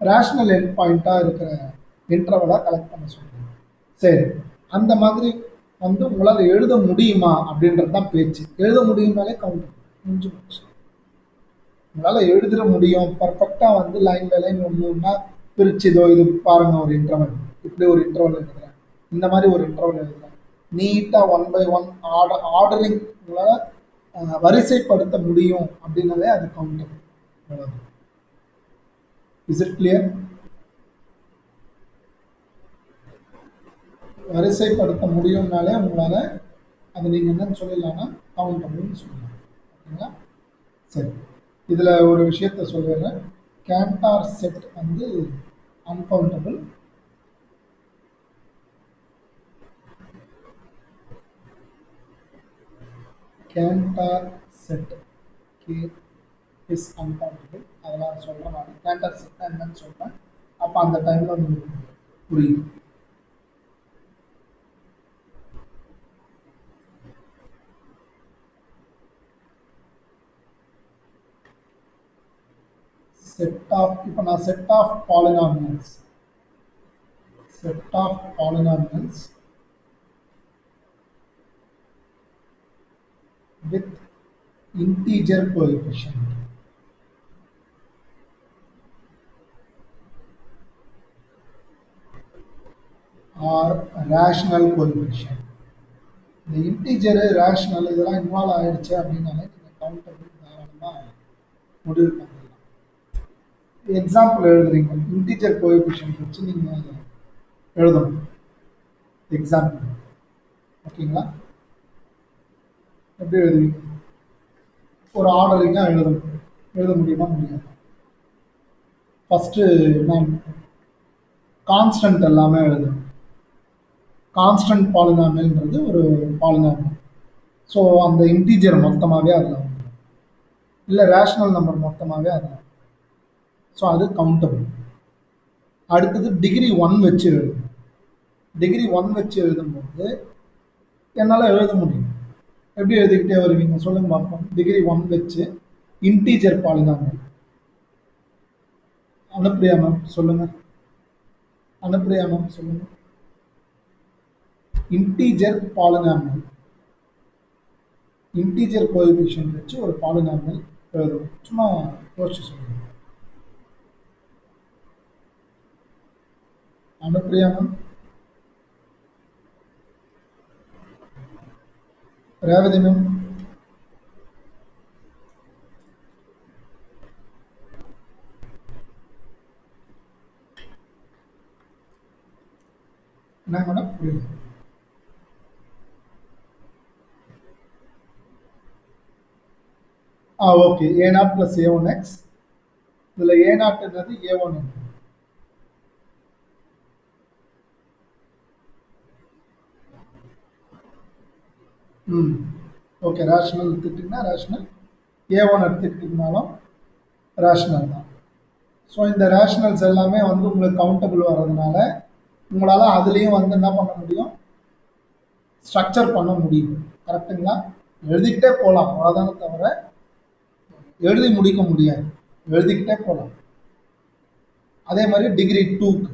ரேஷனல் எண்ட் பாயிண்ட்டாக இருக்கிற இன்டர்வலாக கலெக்ட் பண்ண சொல்கிறாங்க. சரி, அந்த மாதிரி வந்து உங்களால் எழுத முடியுமா அப்படின்றது தான் பேச்சு. எழுத முடியுமாலே கவுண்ட் முடிஞ்சு போச்சு. உங்களால் எழுதிட முடியும் பர்ஃபெக்டாக வந்து லைன் பை லைன் ஒன்றுன்னா பிரிச்சுதோ இது பாருங்கள், ஒரு இன்டர்வல் இப்படி ஒரு இன்டர்வல் எழுதுகிறேன், இந்த மாதிரி ஒரு இன்டர்வல் எழுதுகிறேன், நீட்டாக 1 by 1 ஆர்டரிங் உங்களால் வரிசைப்படுத்த முடியும் அப்படின்னாலே அது கவுண்டர். Is it clear? வரிசைப்படுத்த முடியும்னாலே உங்களால் அது நீங்கள் என்னன்னு சொல்லிடலாம்னா கவுண்டபிள்னு சொல்லலாம். ஓகேங்களா? சரி, இதில் ஒரு விஷயத்த சொல்கிறேன். கேண்டார் செட் வந்து uncountable. Cantor set K is uncountable. அதெல்லாம் சொல்கிறேன் நான். கேண்டார் செட் என்னன்னு சொல்கிறேன், அப்போ அந்த டைமில் உங்களுக்கு புரியும். செட் ஆஃப், இப்போ நான் set of polynomials with integer coefficient or rational coefficient. இந்த இன்டீஜரு ரேஷனல் இதெல்லாம் இன்வால்வ் ஆயிடுச்சு அப்படின்னாலே நீங்கள் கவுண்டபிள் தாராளமாக முடிவு பண்ணிடலாம். எக்ஸாம்பிள் எழுதுறீங்க, இன்டீஜர் கோஎஃபிஷியன்ட் வச்சு நீங்கள் எழுதணும் எக்ஸாம்பிள். ஓகேங்களா? எப்படி எழுதுவீங்க? ஒரு ஆர்டரிங்காக எழுத முடியுமா? முடியாது. ஃபஸ்ட்டு நான் கான்ஸ்டன்ட் எல்லாமே எழுதணும். கான்ஸ்டன்ட் பாலினாமியல்ன்றது ஒரு பாலினாமியல். ஸோ அந்த இன்டீஜர் மொத்தமாகவே அதில் வந்துடும், இல்லை ரேஷனல் நம்பர் மொத்தமாகவே அதில். ஸோ அது கவுண்டபிள். அடுத்தது டிகிரி 1 வச்சு எழுதணும். டிகிரி 1 வச்சு எழுதும்போது என்னால் எழுத முடியும். எப்படி எழுதிக்கிட்டே வருவீங்க சொல்லுங்க பார்ப்போம். டிகிரி 1 வச்சு இன்டீஜர் பாலினாமியல். அனுப்பிரியா மேம் சொல்லுங்க. அனுப்பிரியா மேம் சொல்லுங்க. இன்டீஜர் பாலினாமியல், இன்டீஜர் கோஎஃபிஷியன்ட் வச்சு ஒரு பாலினாமியல் எழுதணும். சும்மா யோசிச்சு சொல்லுங்க. அனுப்பிரியா மேம், ரேவதி மேம், என்ன மேடம் புரியல? ஓகே. A0 + A1x. இதில் A0 என்னது, A1 என்னது? ஓகே. ரேஷனல் எடுத்துக்கிட்டிங்கன்னா ரேஷனல், A1 எடுத்துக்கிட்டிங்கனாலும் ரேஷனல் தான். ஸோ இந்த ரேஷனல்ஸ் எல்லாமே வந்து உங்களுக்கு கவுண்டபிள் வர்றதுனால உங்களால் அதுலேயும் வந்து என்ன பண்ண முடியும், ஸ்ட்ரக்சர் பண்ண முடியும். கரெக்டுங்களா? எழுதிக்கிட்டே போகலாம் அவ்வளோதானே தவிர எழுதி முடிக்க முடியாது. எழுதிக்கிட்டே போகலாம். அதே மாதிரி டிகிரி 2க்கு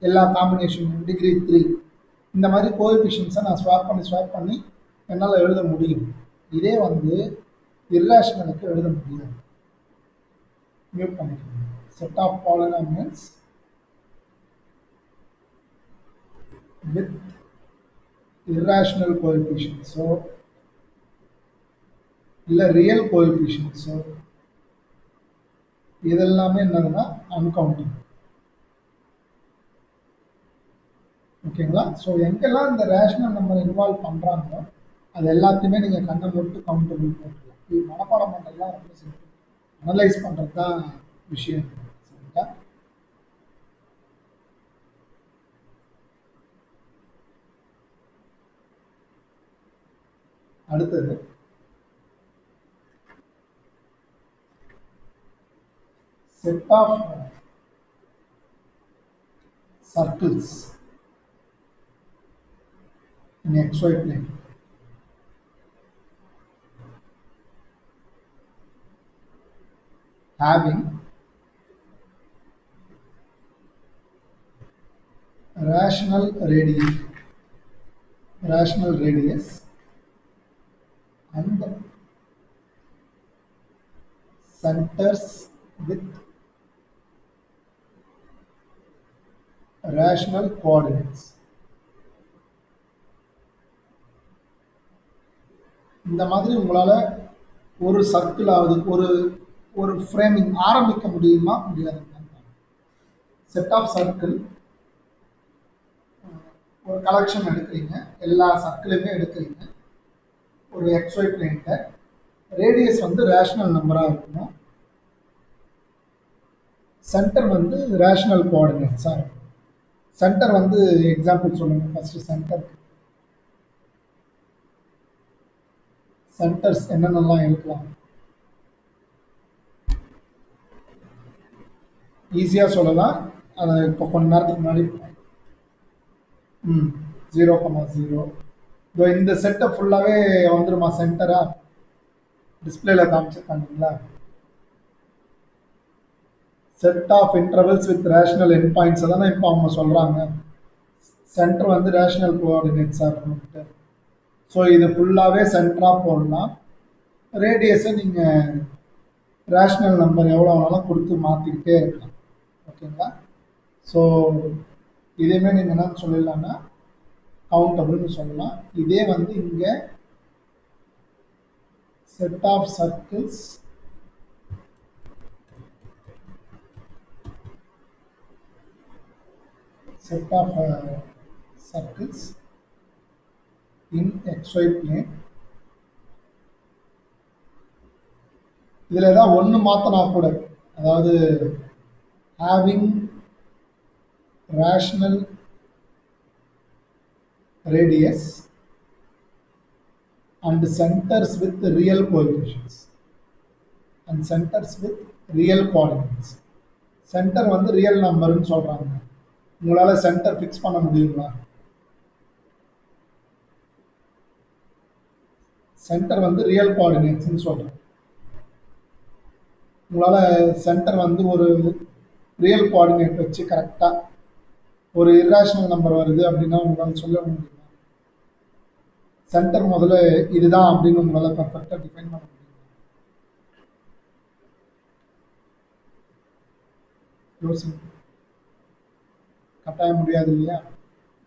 எல்லா காம்பினேஷனும், டிகிரி 3 இந்த மாதிரி கோஎஃபிஷியன்ஸை நான் ஸ்வாப் பண்ணி என்னால் எழுத முடியும். இதே வந்து இர்ரேஷனலுக்கு எழுத முடியாது. மியூட் பண்ணிக்கணும். Set of polynomials with irrational coefficients இல்லை ரியல் கோஎஃபிஷியன்ஸோ இதெல்லாமே என்னதுன்னா அன்கவுண்டபிள். ஓகேங்களா? ஸோ எங்கெல்லாம் இந்த ரேஷனல் நம்பர் இன்வால்வ் பண்ணுறாங்களோ அது எல்லாத்தையுமே நீங்கள் கண்ணை மூட்டு கவுண்டபிள் போட்டுக்கலாம். இது மனப்பாடம் பண்ணுறதுலாம் ரொம்ப சிம்பிள், அனலைஸ் பண்ணுறது தான் விஷயம். சரிங்களா? அடுத்தது set of circles in xy plane having rational radius and centers with rational coordinates. இந்த மாதிரி உங்களால் ஒரு சர்க்கிளாவது ஒரு ஃப்ரேமிங் ஆரம்பிக்க முடியுமா? முடியாது. செட் ஆஃப் சர்க்கிள் ஒரு கலெக்ஷன் எடுக்கிறீங்க, எல்லா சர்க்கிளுமே எடுக்கிறீங்க ஒரு XY பிளேனில். ரேடியஸ் வந்து ரேஷனல் நம்பராக இருக்கணும், சென்டர் வந்து ரேஷனல் கோஆர்டினேட்ஸாக இருக்கும். சென்டர் வந்து எக்ஸாம்பிள் சொல்லுங்கள் ஃபஸ்ட்டு. சென்டர்ஸ் என்னென்னலாம் இருக்கலாம்? ஈஸியாக சொல்லலாம். அதை இப்போ கொஞ்ச நேரத்துக்கு முன்னாடி 0,0 இதோ இந்த செட்டை ஃபுல்லாகவே வந்துருமா சென்டராக? டிஸ்பிளேல காமிச்சிருக்காங்களா? Set of intervals with rational end points தானே இப்போ அவங்க சொல்கிறாங்க. சென்டர் வந்து ரேஷனல் கோஆர்டினேட்ஸாக இருக்கணும். ஸோ இது ஃபுல்லாகவே சென்டராக போடலாம். ரேடியஸை நீங்கள் ரேஷ்னல் நம்பர் எவ்வளோ வேணாலும் கொடுத்து மாற்றிக்கிட்டே இருக்கலாம். ஓகேங்களா? ஸோ இதேமே நீங்கள் என்ன சொல்லிடலாம்னா கவுண்டபிள்னு சொல்லலாம். இதே வந்து இங்கே set of circles set of circles in xy plane. இதில் ஏதாவது ஒன்று மாற்றினா கூட, அதாவது having rational radius and centers with real coefficients and centers with real coordinates. Centre வந்து ரியல் நம்பர்னு சொல்கிறாங்க. உங்களால் சென்டர் ஃபிக்ஸ் பண்ண முடியுங்களா? சென்டர் வந்து ரியல் கோஆர்டினேட்ஸ்னு சொல்கிறேன். உங்களால் சென்டர் வந்து ஒரு ரியல் கோஆர்டினேட் வச்சு கரெக்டாக ஒரு இர்ரேஷனல் நம்பர் வருது அப்படின்னா உங்களால் சொல்ல முடியுமா? சென்டர் முதல்ல இதுதான் அப்படின்னு உங்களால் பர்ஃபெக்டாக டிஃபைன் பண்ண முடியும்? யோசிங்க. கட்டாயம் முடியாது இல்லையா?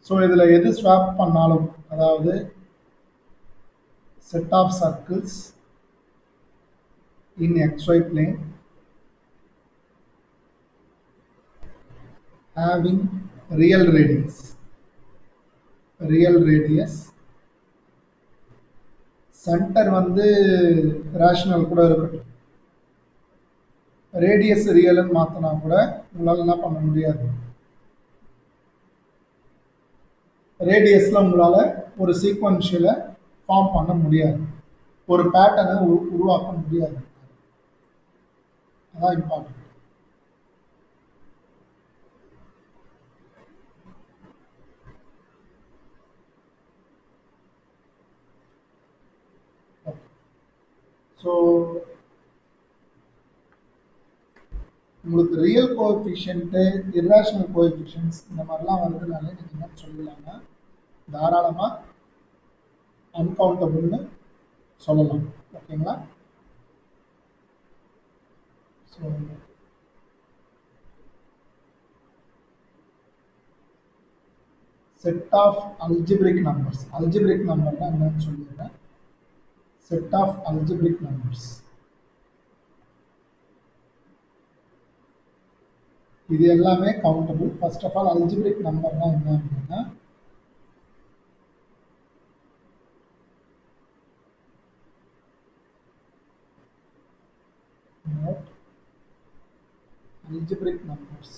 ஸோ இதில் எது ஸ்வாப் பண்ணாலும், அதாவது set of circles in xy plane having real radius centre வந்து ரேஷனல் கூட இருக்கட்டும், ரேடியஸ் ரியல்னு மாற்றினா கூட உங்களால் என்ன பண்ண முடியாது. ரேடியஸில் உங்களால் ஒரு சீக்வன்ஷியலை ஃபார்ம் பண்ண முடியாது, ஒரு பேட்டர்னை உருவாக்க முடியாது. அதான் இம்பார்ட்டன்ட். ஸோ உங்களுக்கு ரியல் கோஎஃபிஷியன்ட்டு, இர்ரேஷனல் கோஎஃபிஷியன்ட்ஸ் இந்த மாதிரிலாம் வருதுனால நீங்கள் என்ன சொல்லலாம்னா தாராளமாக அன்கவுண்டபிள்னு சொல்லலாம். ஓகேங்களா? So set of algebraic numbers, algebraic நம்பர்னா என்னன்னு சொல்லிடுறேன். செட் ஆஃப் அல்ஜிப்ரிக் நம்பர்ஸ், இது எல்லாமே countable. First of all algebraic நம்பர்னா என்ன அப்படின்னா algebraic numbers.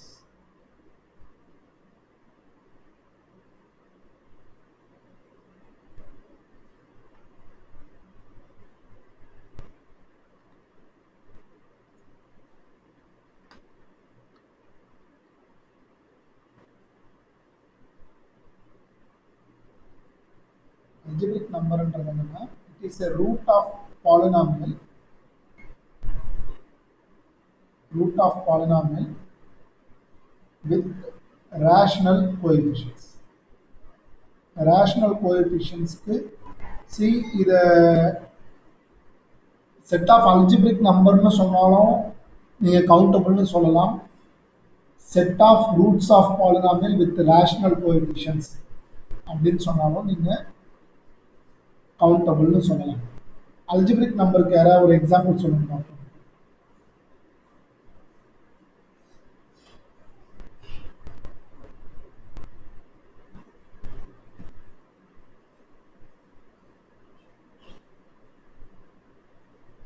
Algebraic number என்னன்னா it is a root of polynomial with rational coefficients. Rational coefficients க்கு see இத set of algebraic numberனு சொன்னாலும் நீங்க கவுண்டபிள்னு சொல்லலாம். set of roots of polynomial with rational coefficients அப்படின்னு சொன்னாலும் நீங்க கவுண்டபிள்னு சொல்லலாம். algebraic நம்பருக்கு யாராவது ஒரு எக்ஸாம்பிள் சொல்லுங்க.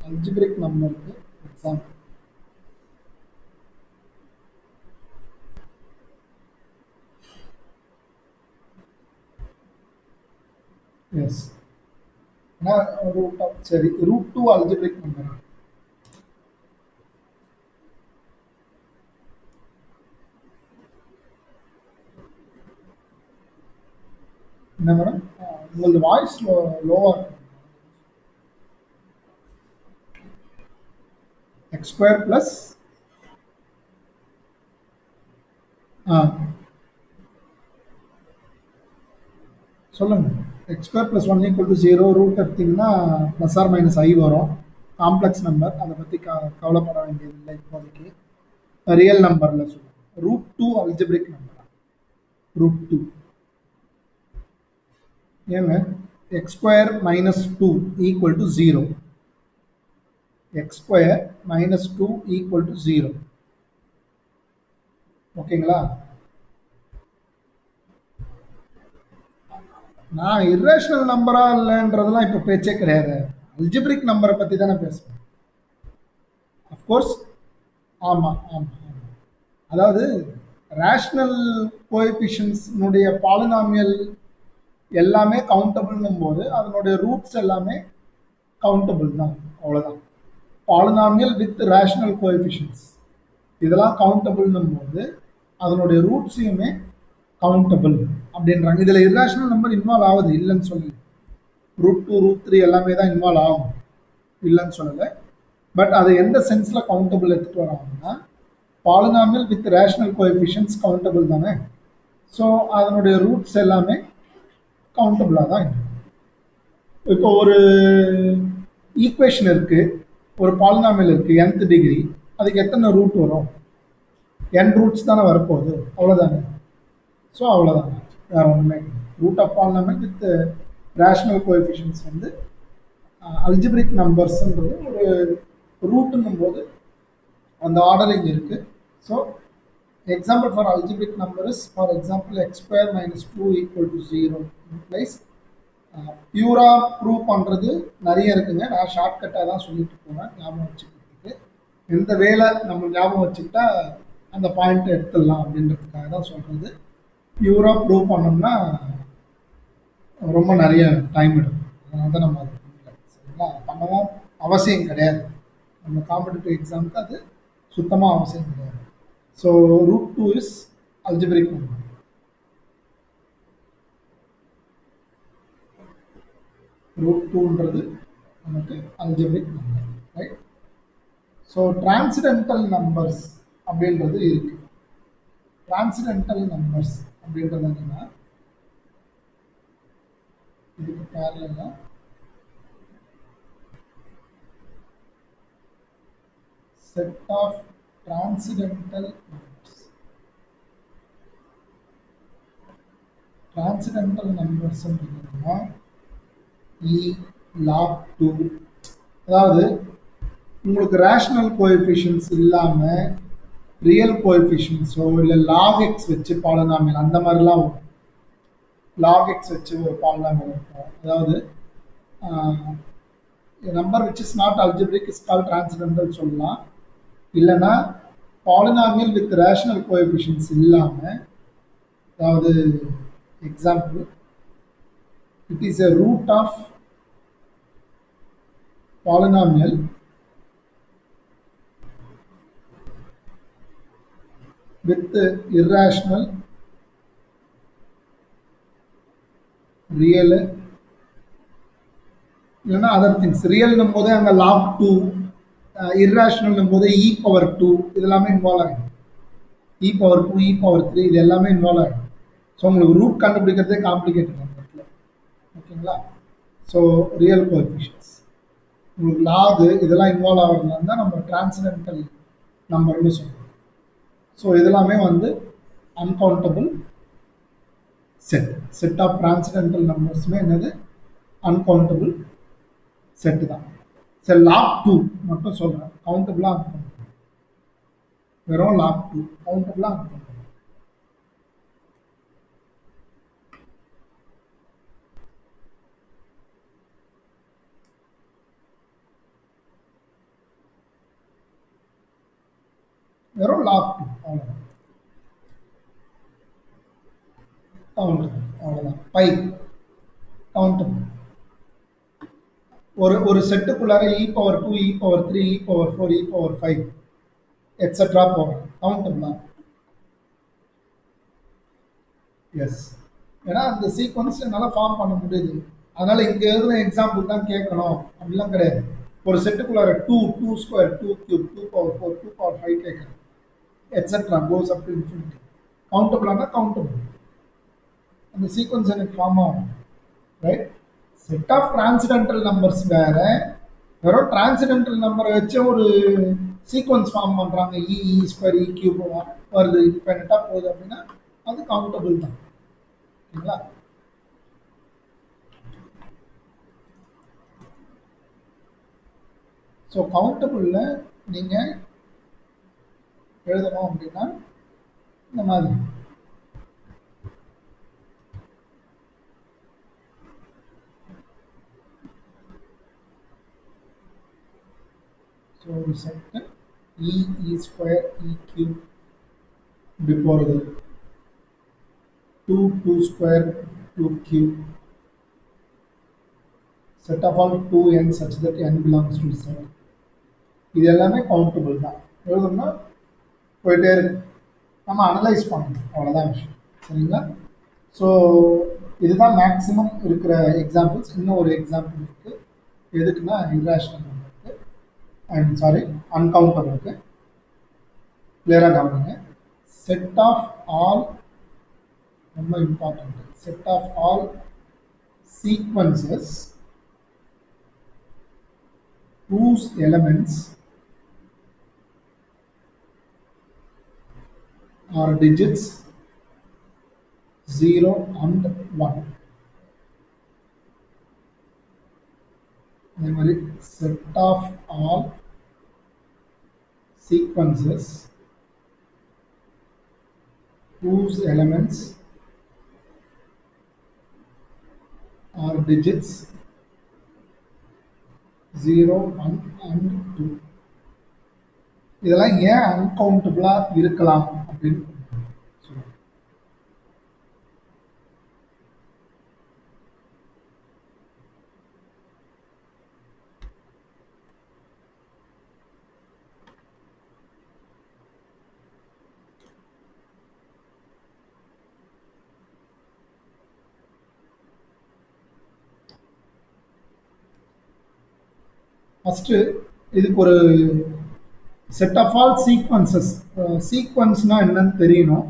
algebraic நம்பருக்கு எக்ஸாம்பிள். எஸ், சரி, ரூட் 2 algebraic நம்பர். என்ன மேடம் உங்களது வாய்ஸ் லோவா இருக்கு. x square plus சொல்லுங்க. x square plus 1 equal to 0 root எடுத்தீங்கன்னா ப்ளஸ் ஆர் மைனஸ் ஐ வரும். காம்ப்ளெக்ஸ் நம்பர் அதை பற்றி கவலைப்பட வேண்டியதில்லை இப்போதைக்கு. ரியல் நம்பரில் சொல்லுவோம். √2 அல்ஜிப்ரிக் நம்பர். √2 ஏங்க x² - 2 = 0. x² - 2 = 0. ஓகேங்களா? நான் இர்ரேஷனல் நம்பரா இல்லைன்றதெல்லாம் இப்போ பேச்சே கிடையாது. அல்ஜிப்ரிக் நம்பரை பற்றி தானே பேசுகிறேன். அஃப்கோர்ஸ். ஆமாம் ஆமாம் ஆமாம். அதாவது ரேஷ்னல் கோஎஃபிஷியன்ட்ஸ்னுடைய பாலினாமியல் எல்லாமே கவுண்டபிள்னும் போது அதனுடைய ரூட்ஸ் எல்லாமே கவுண்டபிள் தான், அவ்வளோதான். பாலினாமியல் வித் ரேஷ்னல் கோஎஃபிஷியன்ட்ஸ் இதெல்லாம் கவுண்டபிள்னும் போது அதனுடைய ரூட்ஸையுமே கவுண்டபிள் அப்படின்றாங்க. இதில் இர்ரேஷனல் நம்பர் இன்வால்வ் ஆகுது, இல்லைன்னு சொல்லலை. √2 √3 எல்லாமே தான் இன்வால்வ் ஆகும், இல்லைன்னு சொல்லலை. பட் அது எந்த சென்ஸில் கவுண்டபிள் எடுத்துகிட்டு வராங்கன்னா, polynomial with rational coefficients countable தானே. ஸோ அதனுடைய ரூட்ஸ் எல்லாமே கவுண்டபிளாக தான் இருக்கும். இப்போ ஒரு ஈக்குவேஷன் இருக்குது, ஒரு பாலினாமியல் இருக்குது nth டிகிரி, அதுக்கு எத்தனை ரூட் வரும்? n ரூட்ஸ் தானே வரப்போகுது, அவ்வளோதானே. ஸோ அவ்வளோதானே, வேறு ஒன்றுமே கிடையாது. Root of polynomial with rational coefficients வந்து அல்ஜிப்ரிக் நம்பர்ஸ்ன்றது ஒரு ரூட்டுன்னும் போது அந்த ஆர்டரிங் இருக்குது. So example for algebraic number is, for example x² - 2 = 0 implies. பியூராக ப்ரூவ் பண்ணுறது நிறைய இருக்குங்க. நான் ஷார்ட்கட்டாக தான் சொல்லிட்டு போகிறேன் ஞாபகம் வச்சுக்கிறதுக்கு. எந்த வேலை நம்ம ஞாபகம் வச்சுக்கிட்டா அந்த பாயிண்ட்டை எடுத்துடலாம் அப்படின்றதுக்காக தான் சொல்கிறது. பியூராக ப்ரூவ் பண்ணோம்னா ரொம்ப நிறைய டைம் எடுக்கும். அதனால தான் நம்ம அது பண்ணல, சரிங்களா? பண்ணவும் அவசியம் கிடையாது. நம்ம காம்படிட்டிவ் எக்ஸாமுக்கு அது சுத்தமாக அவசியம் கிடையாது. So √2 is algebraic number. √2ன்றது நமக்கு algebraic number, right? So transcendental numbers அப்படின்றது இருக்கு. டிரான்சிடென்டல் நம்பர்ஸ் அப்படின்றது என்னன்னா, இதுக்கு பேரலா set of transcendental numbers. Transcendental numbers என்னன்னா E log 2, அதாவது உங்களுக்கு ரேஷ்னல் கோஎஃபிஷியன்ட்ஸ் இல்லாமல் ரியல் கோஎஃபிஷியன்ட்ஸோ இல்லை லாக் எக்ஸ் வச்சு பாலினாமியல் அந்த மாதிரிலாம் வரும். லாக் எக்ஸ் வச்சு ஒரு பாலினாமியல் இருக்கும். அதாவது number which is not algebraic is call transcendental சொல்லலாம். இல்லைன்னா பாலினாமியல் வித் ரேஷ்னல் கோஎஃபிஷியன்ட்ஸ் இல்லாமல், அதாவது example, it is a root of polynomial with irrational, real, இல்லைன்னா அதர் திங்ஸ். ரியல்னும் போதே அங்கே log 2, irrational போதே e⁻², இதெல்லாமே இன்வால்வ் ஆகிடும். e⁻², e⁻3 இது எல்லாமே இன்வால்வ் ஆகிடும். ஸோ உங்களுக்கு ரூட் கண்டுபிடிக்கிறதே காம்ப்ளிகேட்டட் நம்பர்ல. ஓகேங்களா? ஸோ ரியல் கோஎஃபிஷியன்ட்ஸ், உங்களுக்கு லாகு இதெல்லாம் இன்வால்வ் ஆகிறதுனால தான் நம்ம டிரான்சிடென்டல் நம்பர்னு சொல்கிறோம். ஸோ இதெல்லாமே வந்து uncountable set. Set of transcendental நம்பர்ஸுமே என்னது? அன்கவுண்டபிள் செட்டு தான். சரி, log 2 மட்டும் சொல்கிறேன், கவுண்டபிளாக அன்கவுண்டபிள். வெறும் log 2 கவுண்டபிளாக அன்கவுண்டபிள். வெறும் log 2 அவ்வளோதான். கவுண்டபிள் அவ்வளோதான். By countable. ஒரு செட்டுக்குள்ளார e⁻2, e⁻3, e⁻4, e⁻5 etcetera போகும். கவுண்டபிளா? எஸ். ஏன்னா அந்த சீக்வன்ஸ் என்னால் ஃபார்ம் பண்ண முடியுது. அதனால இங்கே இருக்கிற எக்ஸாம்பிள் தான் கேட்கணும் அப்படிலாம் கிடையாது. ஒரு செட்டுக்குள்ளார 2, 2² 2³ 2⁴ 2⁵ கேட்குறேன், etcetera goes up to infinity. கவுண்டபிளானா கவுண்டபிள், அந்த சீக்வன்ஸ் எனக்கு ஃபார்ம் ஆகும், right? Set of transcendental numbers வேற, வெறும் டிரான்சிடென்டல் நம்பரை வச்சு ஒரு சீக்வன்ஸ் ஃபார்ம் பண்ணுறாங்க, இ ஸ்கொயர் இ கியூப் வருது இன்ஃபைனட்டாக போகுது அப்படின்னா அது கவுண்டபிள் தான். ஓகேங்களா? ஸோ கவுண்டபிளில் நீங்கள் எழுதணும் அப்படின்னா இந்த மாதிரி ஸோ ஒரு செட்டு இ ஸ்கொயர் இ கியூப் இப்படி போகிறது, 2 square 2 cube, set of all 2n such that n belongs to set. இது எல்லாமே கவுண்டபிள் தான். எழுதணும்னா போயிட்டே இருக்கு, நம்ம அனலைஸ் பண்ணணும், அவ்வளோதான் விஷயம். சரிங்களா? ஸோ இதுதான் மேக்ஸிமம் இருக்கிற எக்ஸாம்பிள்ஸ். இன்னும் ஒரு எக்ஸாம்பிள் இருக்குது, எதுக்குன்னா இர்ரேஷனல் நம்பருக்கு, ஐம் சாரி அன்கவுண்டபிளுக்கு. கிளியராக கவனிங்க. செட் ஆஃப் ஆல், ரொம்ப important, set of all sequences whose elements are digits 0 and 1. அதே மாதிரி set of all sequences whose elements are digits 0, 1 and 2. இதெல்லாம் ஏன் அன்கவுண்டபிளாக இருக்கலாம் அப்படின்னு சொல்லுவாங்க. ஃபஸ்ட்டு இதுக்கு ஒரு செட் ஆஃப் ஆல் சீக்வன்சஸ், சீக்வன்ஸ்னால் என்னன்னு தெரியணும்.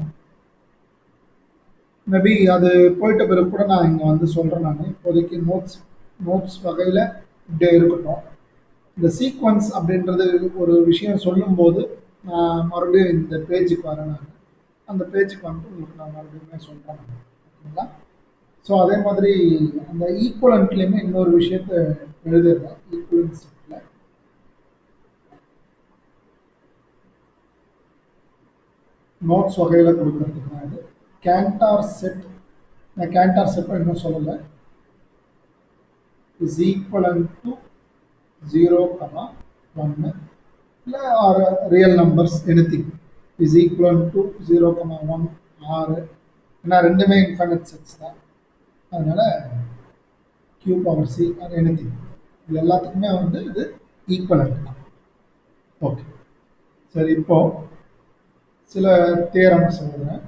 மேபி அது போயிட்ட பிறகு கூட நான் இங்கே வந்து சொல்கிறேன். நான் இப்போதைக்கு நோட்ஸ் வகையில் இப்படியே இருக்கட்டும். இந்த சீக்வன்ஸ் அப்படின்றது ஒரு விஷயம் சொல்லும்போது நான் மறுபடியும் இந்த பேஜுக்கு வரேன். நான் அந்த பேஜுக்கு வந்துட்டு உங்களுக்கு நான் மறுபடியுமே சொல்கிறேன். ஓகேங்களா? ஸோ அதே மாதிரி அந்த ஈக்குவலண்ட்லேயுமே இன்னொரு விஷயத்தை எழுதிடுறேன். ஈக்குவலன்ட் செட்டில் நோட்ஸ் வகையில் கொடுக்கறதுக்கு நான் இது கேண்டார் செட், நான் கேண்டார் செட்டை இன்னும் சொல்லலை, இஸ் ஈக்குவலண்ட் டு 0, 1 இல்லை or real numbers anything is equivalent to 0, 1, 6. ஏன்னா ரெண்டுமே இன்ஃபைனைட் செட்ஸ் தான். அதனால் q power c or anything இது எல்லாத்துக்குமே வந்து இது ஈக்குவலண்ட் தான். ஓகே, சரி. இப்போது சில தியரம்ஸ் எழுதுகிறேன்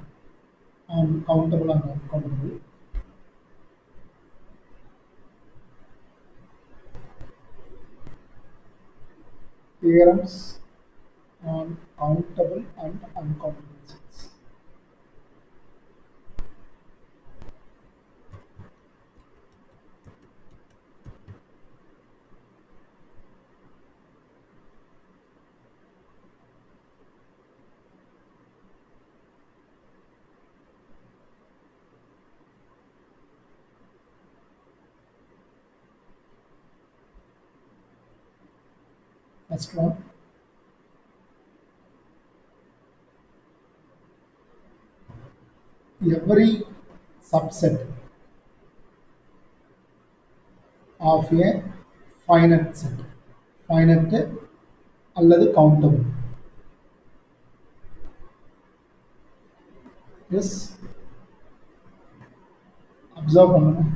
on countable and uncountable. Theorems on countable and uncountable sets. First one, every subset of a finite set, finite அல்லது countable, is observe பண்ணணும்.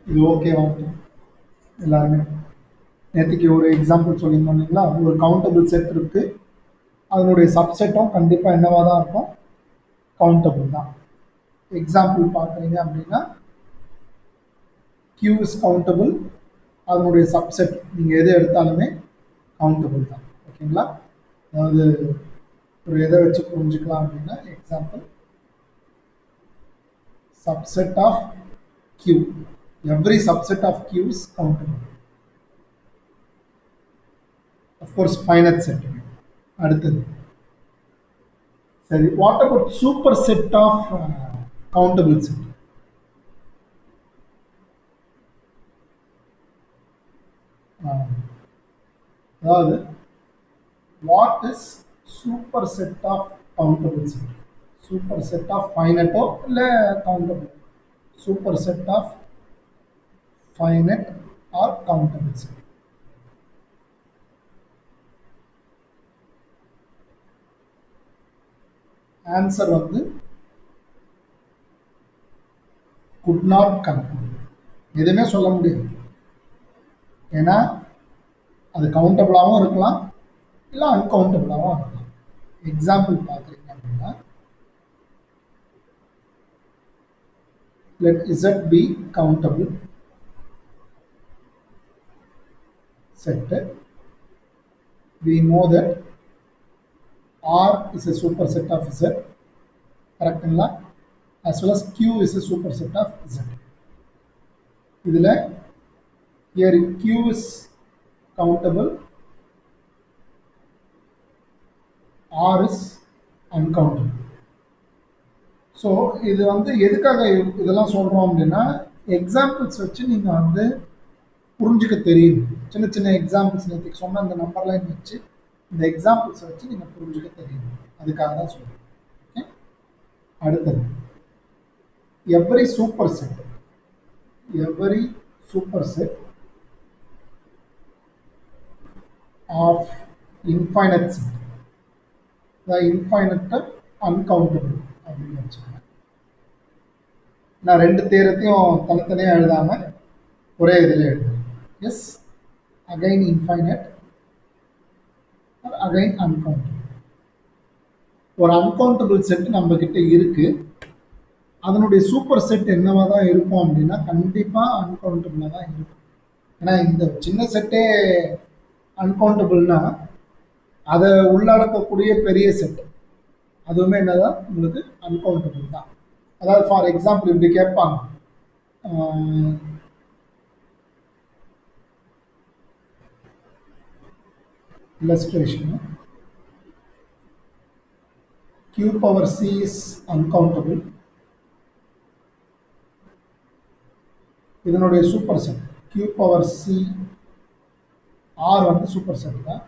இது ஓகேவா எல்லாருமே? நேற்றுக்கு ஒரு எக்ஸாம்பிள் சொல்லியிருந்தோம் இல்லைங்களா, ஒரு கவுண்டபிள் செட் இருக்குது, அதனுடைய சப்செட்டும் கண்டிப்பாக என்னவாக தான் இருக்கும், கவுண்டபிள் தான். எக்ஸாம்பிள் பார்க்குறீங்க அப்படின்னா Q இஸ் கவுண்டபிள், அதனுடைய சப்செட் நீங்கள் எது எடுத்தாலுமே கவுண்டபிள் தான். ஓகேங்களா? அதாவது ஒரு எதை வச்சு புரிஞ்சுக்கலாம் அப்படின்னா, example subset of Q every subset of q is countable. Of course finite set. அடுத்தது சரி, what about superset of countable set? அதாவது what is superset of countable set? Superset of finite இல்ல countable? Superset of finite or countable set? Answer வந்து could not conclude. எதுவுமே சொல்ல முடியாது. ஏன்னா அது கவுண்டபிளாகவும் இருக்கலாம் இல்லை அன்கவுண்டபிளாகவும் இருக்கலாம். எக்ஸாம்பிள் பார்க்குறீங்க அப்படின்னா let Z be countable set. We know that R is a superset of Z, correctங்களா? As well as Q is a superset of Z. இதில் here Q is countable, R is uncountable. So இது வந்து எதுக்காக இதெல்லாம் சொல்கிறோம் அப்படின்னா examples வச்சு நீங்கள் வந்து புரிஞ்சுக்க தெரியும். சின்ன சின்ன எக்ஸாம்பிள்ஸ் நேற்றுக்கு சொன்ன இந்த நம்பர் லைன் வச்சு இந்த எக்ஸாம்பிள்ஸ் வச்சு நீங்கள் புரிஞ்சுக்க தெரியும். அதுக்காக தான் சொல்கிறேன். ஓகே, அடுத்தது every superset of infinite set, the infinite uncountable அப்படின்னு வச்சுக்கோங்க. நான் ரெண்டு தேரத்தையும் தனித்தனியாக எழுதாமல் ஒரே இதில் எழுதுறேன். Yes, again infinite again uncountable. ஒரு அன்கவுண்டபிள் செட் நம்ம கிட்ட இருக்கு, அதனுடைய சூப்பர் செட் என்னவா தான் இருக்கும் அப்படின்னா கண்டிப்பாக அன்கவுண்டபிளாக தான் இருக்கும். ஏன்னா இந்த சின்ன செட்டே அன்கவுண்டபிள்னா அதை உள்ளடக்கக்கூடிய பெரிய செட் அதுவுமே என்னதான் உங்களுக்கு அன்கவுண்டபிள் தான். அதாவது ஃபார் எக்ஸாம்பிள் இப்படி கேட்பாங்க, illustration q power c is uncountable. இதனுடைய super set q power c r வந்து சூப்பர் செட் தான்.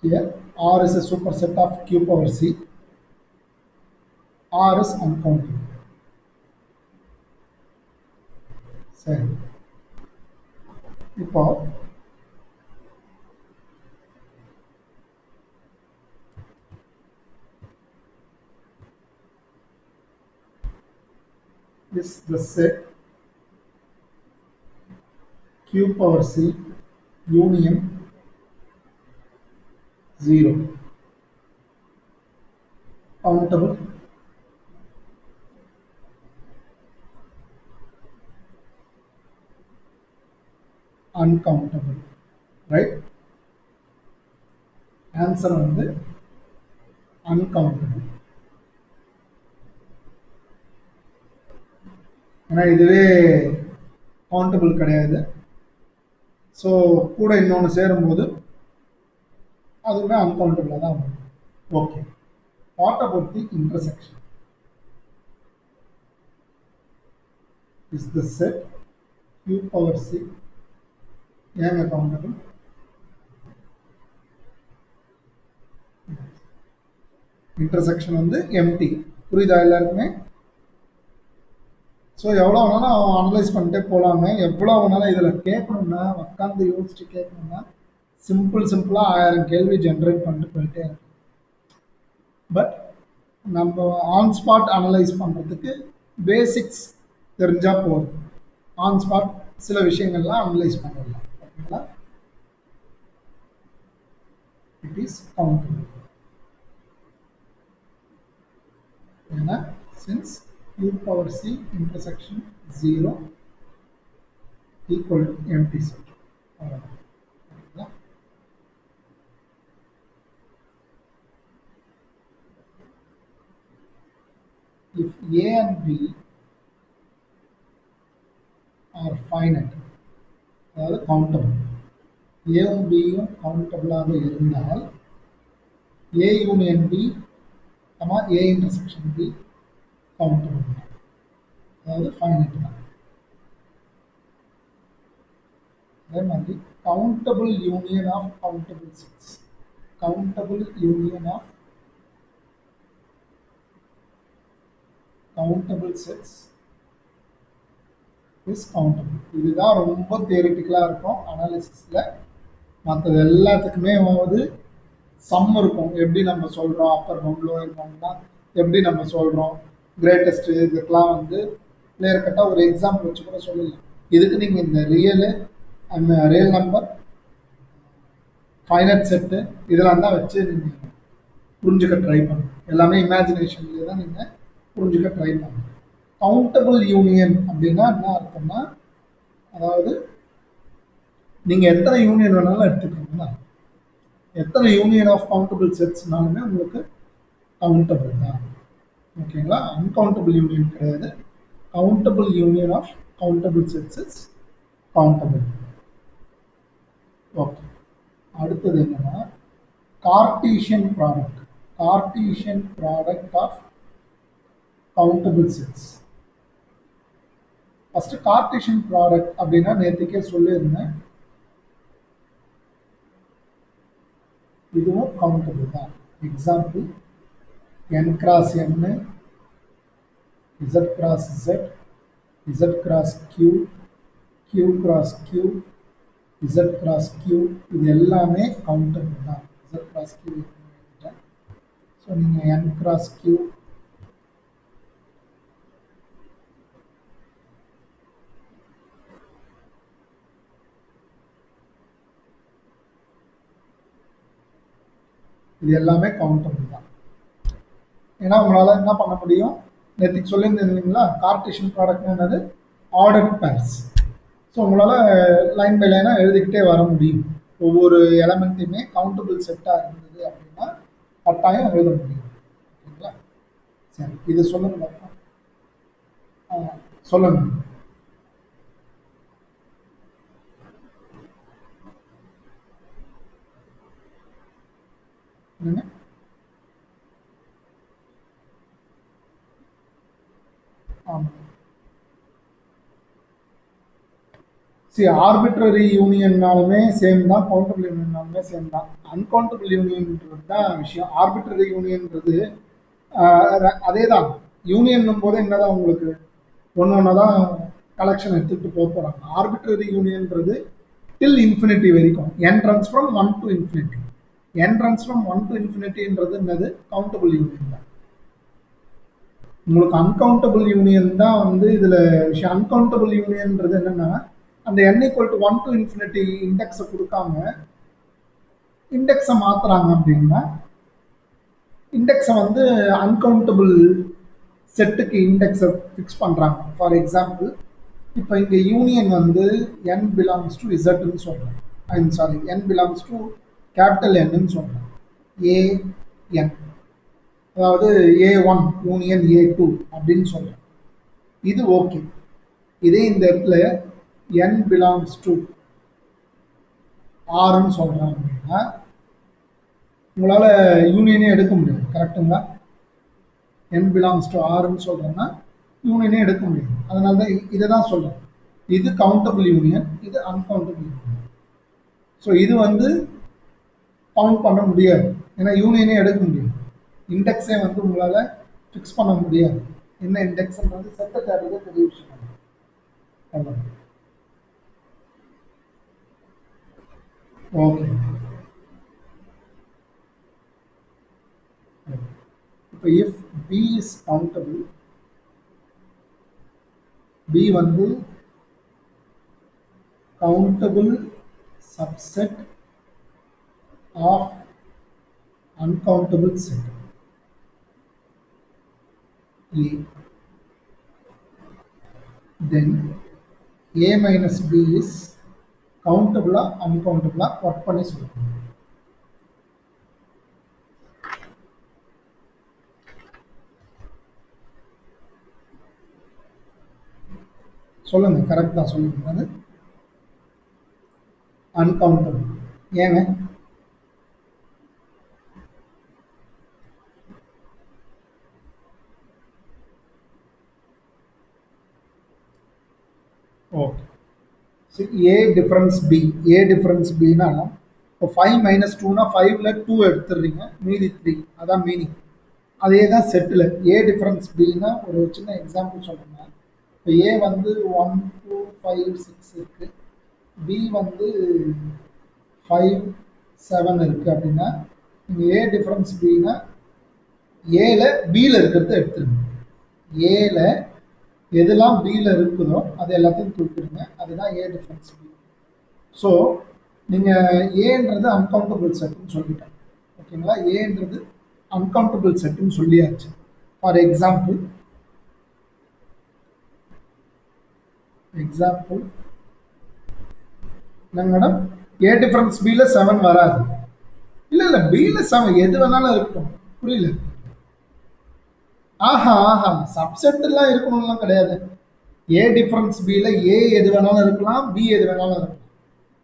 Here r is a superset of q power c. R is uncountable. சரி, இப்போ is the set q power c union 0 countable? Uncountable, right? Answer வந்து uncountable. ஏன்னா இதுவே countable கிடையாது. So கூட இன்னொன்று சேரும்போது அதுவுமே அன்கவுண்டபிளாக தான் வரும். Okay, what about the intersection? Is the set q power c ஏங்க கவுண்டபிள்? இன்டர்செக்ஷன் வந்து எம்டி, புரியுதா எல்லாருக்குமே? ஸோ எவ்வளோ வேணாலும் அவன் அனலைஸ் பண்ணிட்டே போகலாங்க. எவ்வளோ வேணாலும் இதில் கேட்கணும்னா உட்காந்து யோசிச்சு கேட்கணும்னா சிம்பிளாக 1000 கேள்வி ஜென்ரேட் பண்ணிட்டு போயிட்டே இருக்கும். பட் நம்ம ஆன் ஸ்பாட் அனலைஸ் பண்ணுறதுக்கு பேசிக்ஸ் தெரிஞ்சால் போதும். ஆன் ஸ்பாட் சில விஷயங்கள்லாம் அனலைஸ் பண்ணிடலாம். ஓகேங்களா? It is countable. ஏன்னா since q power c intersection 0 equal to empty set. If a and b finite, அதாவது கவுண்டபிள். ஏவும் பியும் கவுண்டபிளாக இருந்தால் A union B A intersection B countable தான், அதாவது ஃபைனைட் தான். அதே மாதிரி countable union of countable sets, countable union of countable sets is countable. இதுதான் ரொம்ப தியரிட்டிக்கலாக இருக்கும் அனாலிசிஸில். மற்றது எல்லாத்துக்குமே வந்து சம் இருக்கும். எப்படி நம்ம சொல்கிறோம் அப்பர் பவுண்ட் லோயர் பவுண்ட்னா எப்படி நம்ம சொல்கிறோம், கிரேட்டஸ்ட், இதுக்கெல்லாம் வந்து கிளியர் கட்டாக ஒரு எக்ஸாம்பிள் வச்சு கூட சொல்லலாம். இதுக்கு நீங்கள் இந்த ரியல் நம்பர், ஃபைனட் செட்டு இதெல்லாம் தான் வச்சு நீங்கள் புரிஞ்சுக்க ட்ரை பண்ணணும். எல்லாமே இமேஜினேஷன்லேயே தான் நீங்கள் புரிஞ்சுக்க ட்ரை பண்ணணும். கவுண்டபிள் யூனியன் அப்படின்னா என்ன அர்த்தம்னா, அதாவது நீங்கள் எத்தனை யூனியன் வேணாலும் எடுத்துக்கணும்னா, எத்தனை யூனியன் ஆஃப் கவுண்டபிள் செட்ஸ்னாலுமே உங்களுக்கு கவுண்டபிள் தான். ஓகேங்களா? அன்கவுண்டபிள் யூனியன் கிடையாது. Countable union of countable sets is countable. Okay, அடுத்தது என்னன்னா Cartesian product. Cartesian product of countable sets. First Cartesian product அப்படின்னா நேற்றுக்கே சொல்லியிருந்தேன், இதுவும் கவுண்டபிள் தான். Example n cross n, z cross z, z cross q, q cross q, z cross q, இது எல்லாமே countable தான். z cross q. ஸோ நீங்கள் n cross q, இது எல்லாமே கவுண்டபிள் தான். ஏன்னா உங்களால் என்ன பண்ண முடியும், நேற்றுக்கு சொல்லியிருந்தீங்களா கார்ட்டீசியன் ப்ராடக்ட் என்னது, ஆர்டர்ட் பேர்ஸ். ஸோ உங்களால் லைன் பை லைனாக எழுதிக்கிட்டே வர முடியும். ஒவ்வொரு எலமெண்ட்டையுமே கவுண்டபிள் செட்டாக இருந்தது அப்படின்னா கட்டாயம் எழுத முடியும். ஓகேங்களா? சரி, இது சொல்லுங்க. சொல்லுங்க. என்னங்க? ஆமாம். சரி, ஆர்பிட்ரரி யூனியன்னாலுமே சேம் தான், கவுண்டபிள் யூனியன்னாலுமே சேம் தான். அன்கவுண்டபிள் யூனியன்ன்றது தான் விஷயம். ஆர்பிட்ரரி யூனியன்றது அதே தான். யூனியன் போது என்னதான் உங்களுக்கு ஒன்று தான் கலெக்ஷன் எடுத்துகிட்டு போக போகிறாங்க. ஆர்பிட்ரரி யூனியன்றது டில் இன்ஃபினிட்டி வரைக்கும், n runs from 1 to infinity. N runs from 1 to infinity-ன்றது என்னது, கவுண்டபிள் யூனியன் தான். உங்களுக்கு அன்கவுண்டபிள் யூனியன் தான் வந்து இதில் விஷயம். அன்கவுண்டபிள் யூனியன்ன்றது என்னென்னா, அந்த n = 1 to infinity இண்டெக்ஸை கொடுக்காம இண்டெக்ஸை மாற்றுறாங்க அப்படின்னா, இண்டெக்ஸை வந்து அன்கவுண்டபிள் செட்டுக்கு இண்டெக்ஸை ஃபிக்ஸ் பண்ணுறாங்க. ஃபார் எக்ஸாம்பிள், இப்போ இங்கே யூனியன் வந்து n பிலாங்ஸ் டு இசட்னு சொல்கிறேன். n பிலாங்ஸ் டு கேபிட்டல் Nன்னு சொல்கிறேன். an, அதாவது A1 யூனியன் A2 அப்படின்னு சொல்கிறேன். இது ஓகே. இதே இந்த இடத்துல n பிலாங்ஸ் டு Rன்னு சொல்கிறேன் அப்படின்னா உங்களால் யூனியனே எடுக்க முடியாது. கரெக்டுங்களா? n பிலாங்ஸ் டு Rன்னு சொல்கிறேன்னா யூனியனே எடுக்க முடியாது. அதனால தான் இதை தான் சொல்கிறேன். இது கவுண்டபிள் யூனியன், இது அன்கவுண்டபிள் யூனியன். ஸோ இது வந்து கவுண்ட் பண்ண முடியாது, ஏன்னா யூனியனே எடுக்க முடியாது. இண்டெக்ஸே வந்து உங்களால் ஃபிக்ஸ் பண்ண முடியாது. என்ன இண்டெக்ஸ்ன்றது செட்டை தேடுறது பெரிய விஷயம். ஓகே, இப்போ if B is countable, B வந்து countable subset of uncountable set A, then A minus B is countable or uncountable work பண்ணி சொல்லுங்க. சொல்லுங்க, கரெக்ட் தான், சொல்லுங்க. அது அன்கவுண்டபிள். ஏங்க? Okay. A difference B. A difference பினா இப்போ 5 மைனஸ் டூனா 5ல 2 எடுத்துடுறீங்க, மீதி 3. அதான் மீனிங். அதே தான் செட்டில். ஏ டிஃபரன்ஸ் பின்னா ஒரு சின்ன எக்ஸாம்பிள் சொல்றேங்க. இப்போ ஏ வந்து 1 2 5 6 இருக்கு, பி வந்து 5 7 இருக்கு அப்படின்னா, நீங்கள் ஏ டிஃபரன்ஸ் பின்னா ஏல பியில் இருக்கிறத எடுத்துருங்க. ஏல எதெல்லாம் பியில் இருக்குதோ அது எல்லாத்தையும் தூக்கிடுங்க. அதுதான் ஏ டிஃபரன்ஸ் பி. ஸோ நீங்கள் ஏன்றது அன்கவுண்டபிள் செட்டுன்னு சொல்லிட்டேன். ஓகேங்களா? ஏன்றது அன்கவுண்டபிள் செட்டுன்னு சொல்லியாச்சு. ஃபார் எக்ஸாம்பிள் என்னங்க மேடம்? ஏ டிஃபரன்ஸ் பியில் 7 வராது. இல்லை இல்லை, பியில் 7 எது வேணாலும் இருக்கட்டும். புரியல. ஆஹா ஆஹா, சப்செட்லாம் இருக்கணும்லாம் கிடையாது. ஏ டிஃபரன்ஸ் பியில் ஏ எது வேணாலும் இருக்கலாம், பி எது வேணாலும் இருக்கலாம்.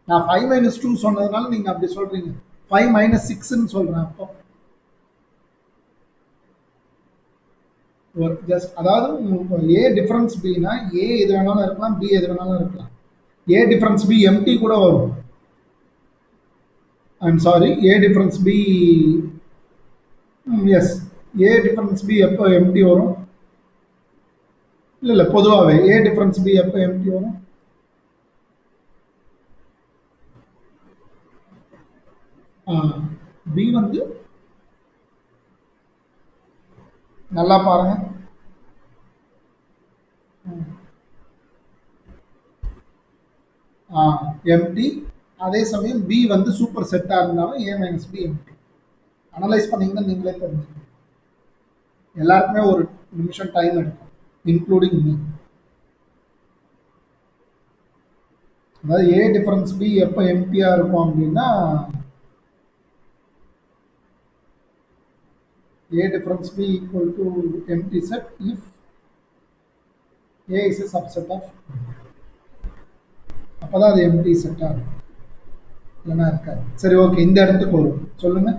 நான் 5 மைனஸ் 2 சொன்னதுனால நீங்கள் அப்படி சொல்கிறீங்க. 5 மைனஸ் 6ன்னு சொல்கிறேன். அப்போ ஜஸ்ட் அதாவது ஏ டிஃபரன்ஸ் பினா ஏ எது வேணாலும் இருக்கலாம், பி எது வேணாலும் இருக்கலாம். ஏ டிஃபரன்ஸ் பி எம்டி கூட வரும். I'm sorry, A difference B, yes, A difference B எப்போ எம்டி வரும்? இல்லை இல்லை, பொதுவாகவே ஏ டிஃபரன்ஸ் பி எப்போ எம்டி வரும்? பி வந்து நல்லா பாருங்க. எம்டி. அதே சமயம் பி வந்து சூப்பர் செட்டாக இருந்தாலும் ஏ மைனஸ் பி எம்டி. அனலைஸ் பண்ணீங்கன்னா நீங்களே தெரிஞ்சுக்கணும். எல்லாருக்குமே ஒரு நிமிஷம் டைம் எடுக்கும், இன்க்ளூடிங் மீ. அதாவது ஏ டிஃபரன்ஸ் பி எப்போ எம்டியாக இருக்கும் அப்படின்னா, A difference B equal to empty set if A is a subset of. அப்பதான் அது empty set ஆகும், இல்லைன்னா இருக்காது. சரி, ஓகே, இந்த இடத்துக்கு வரும். சொல்லுங்க.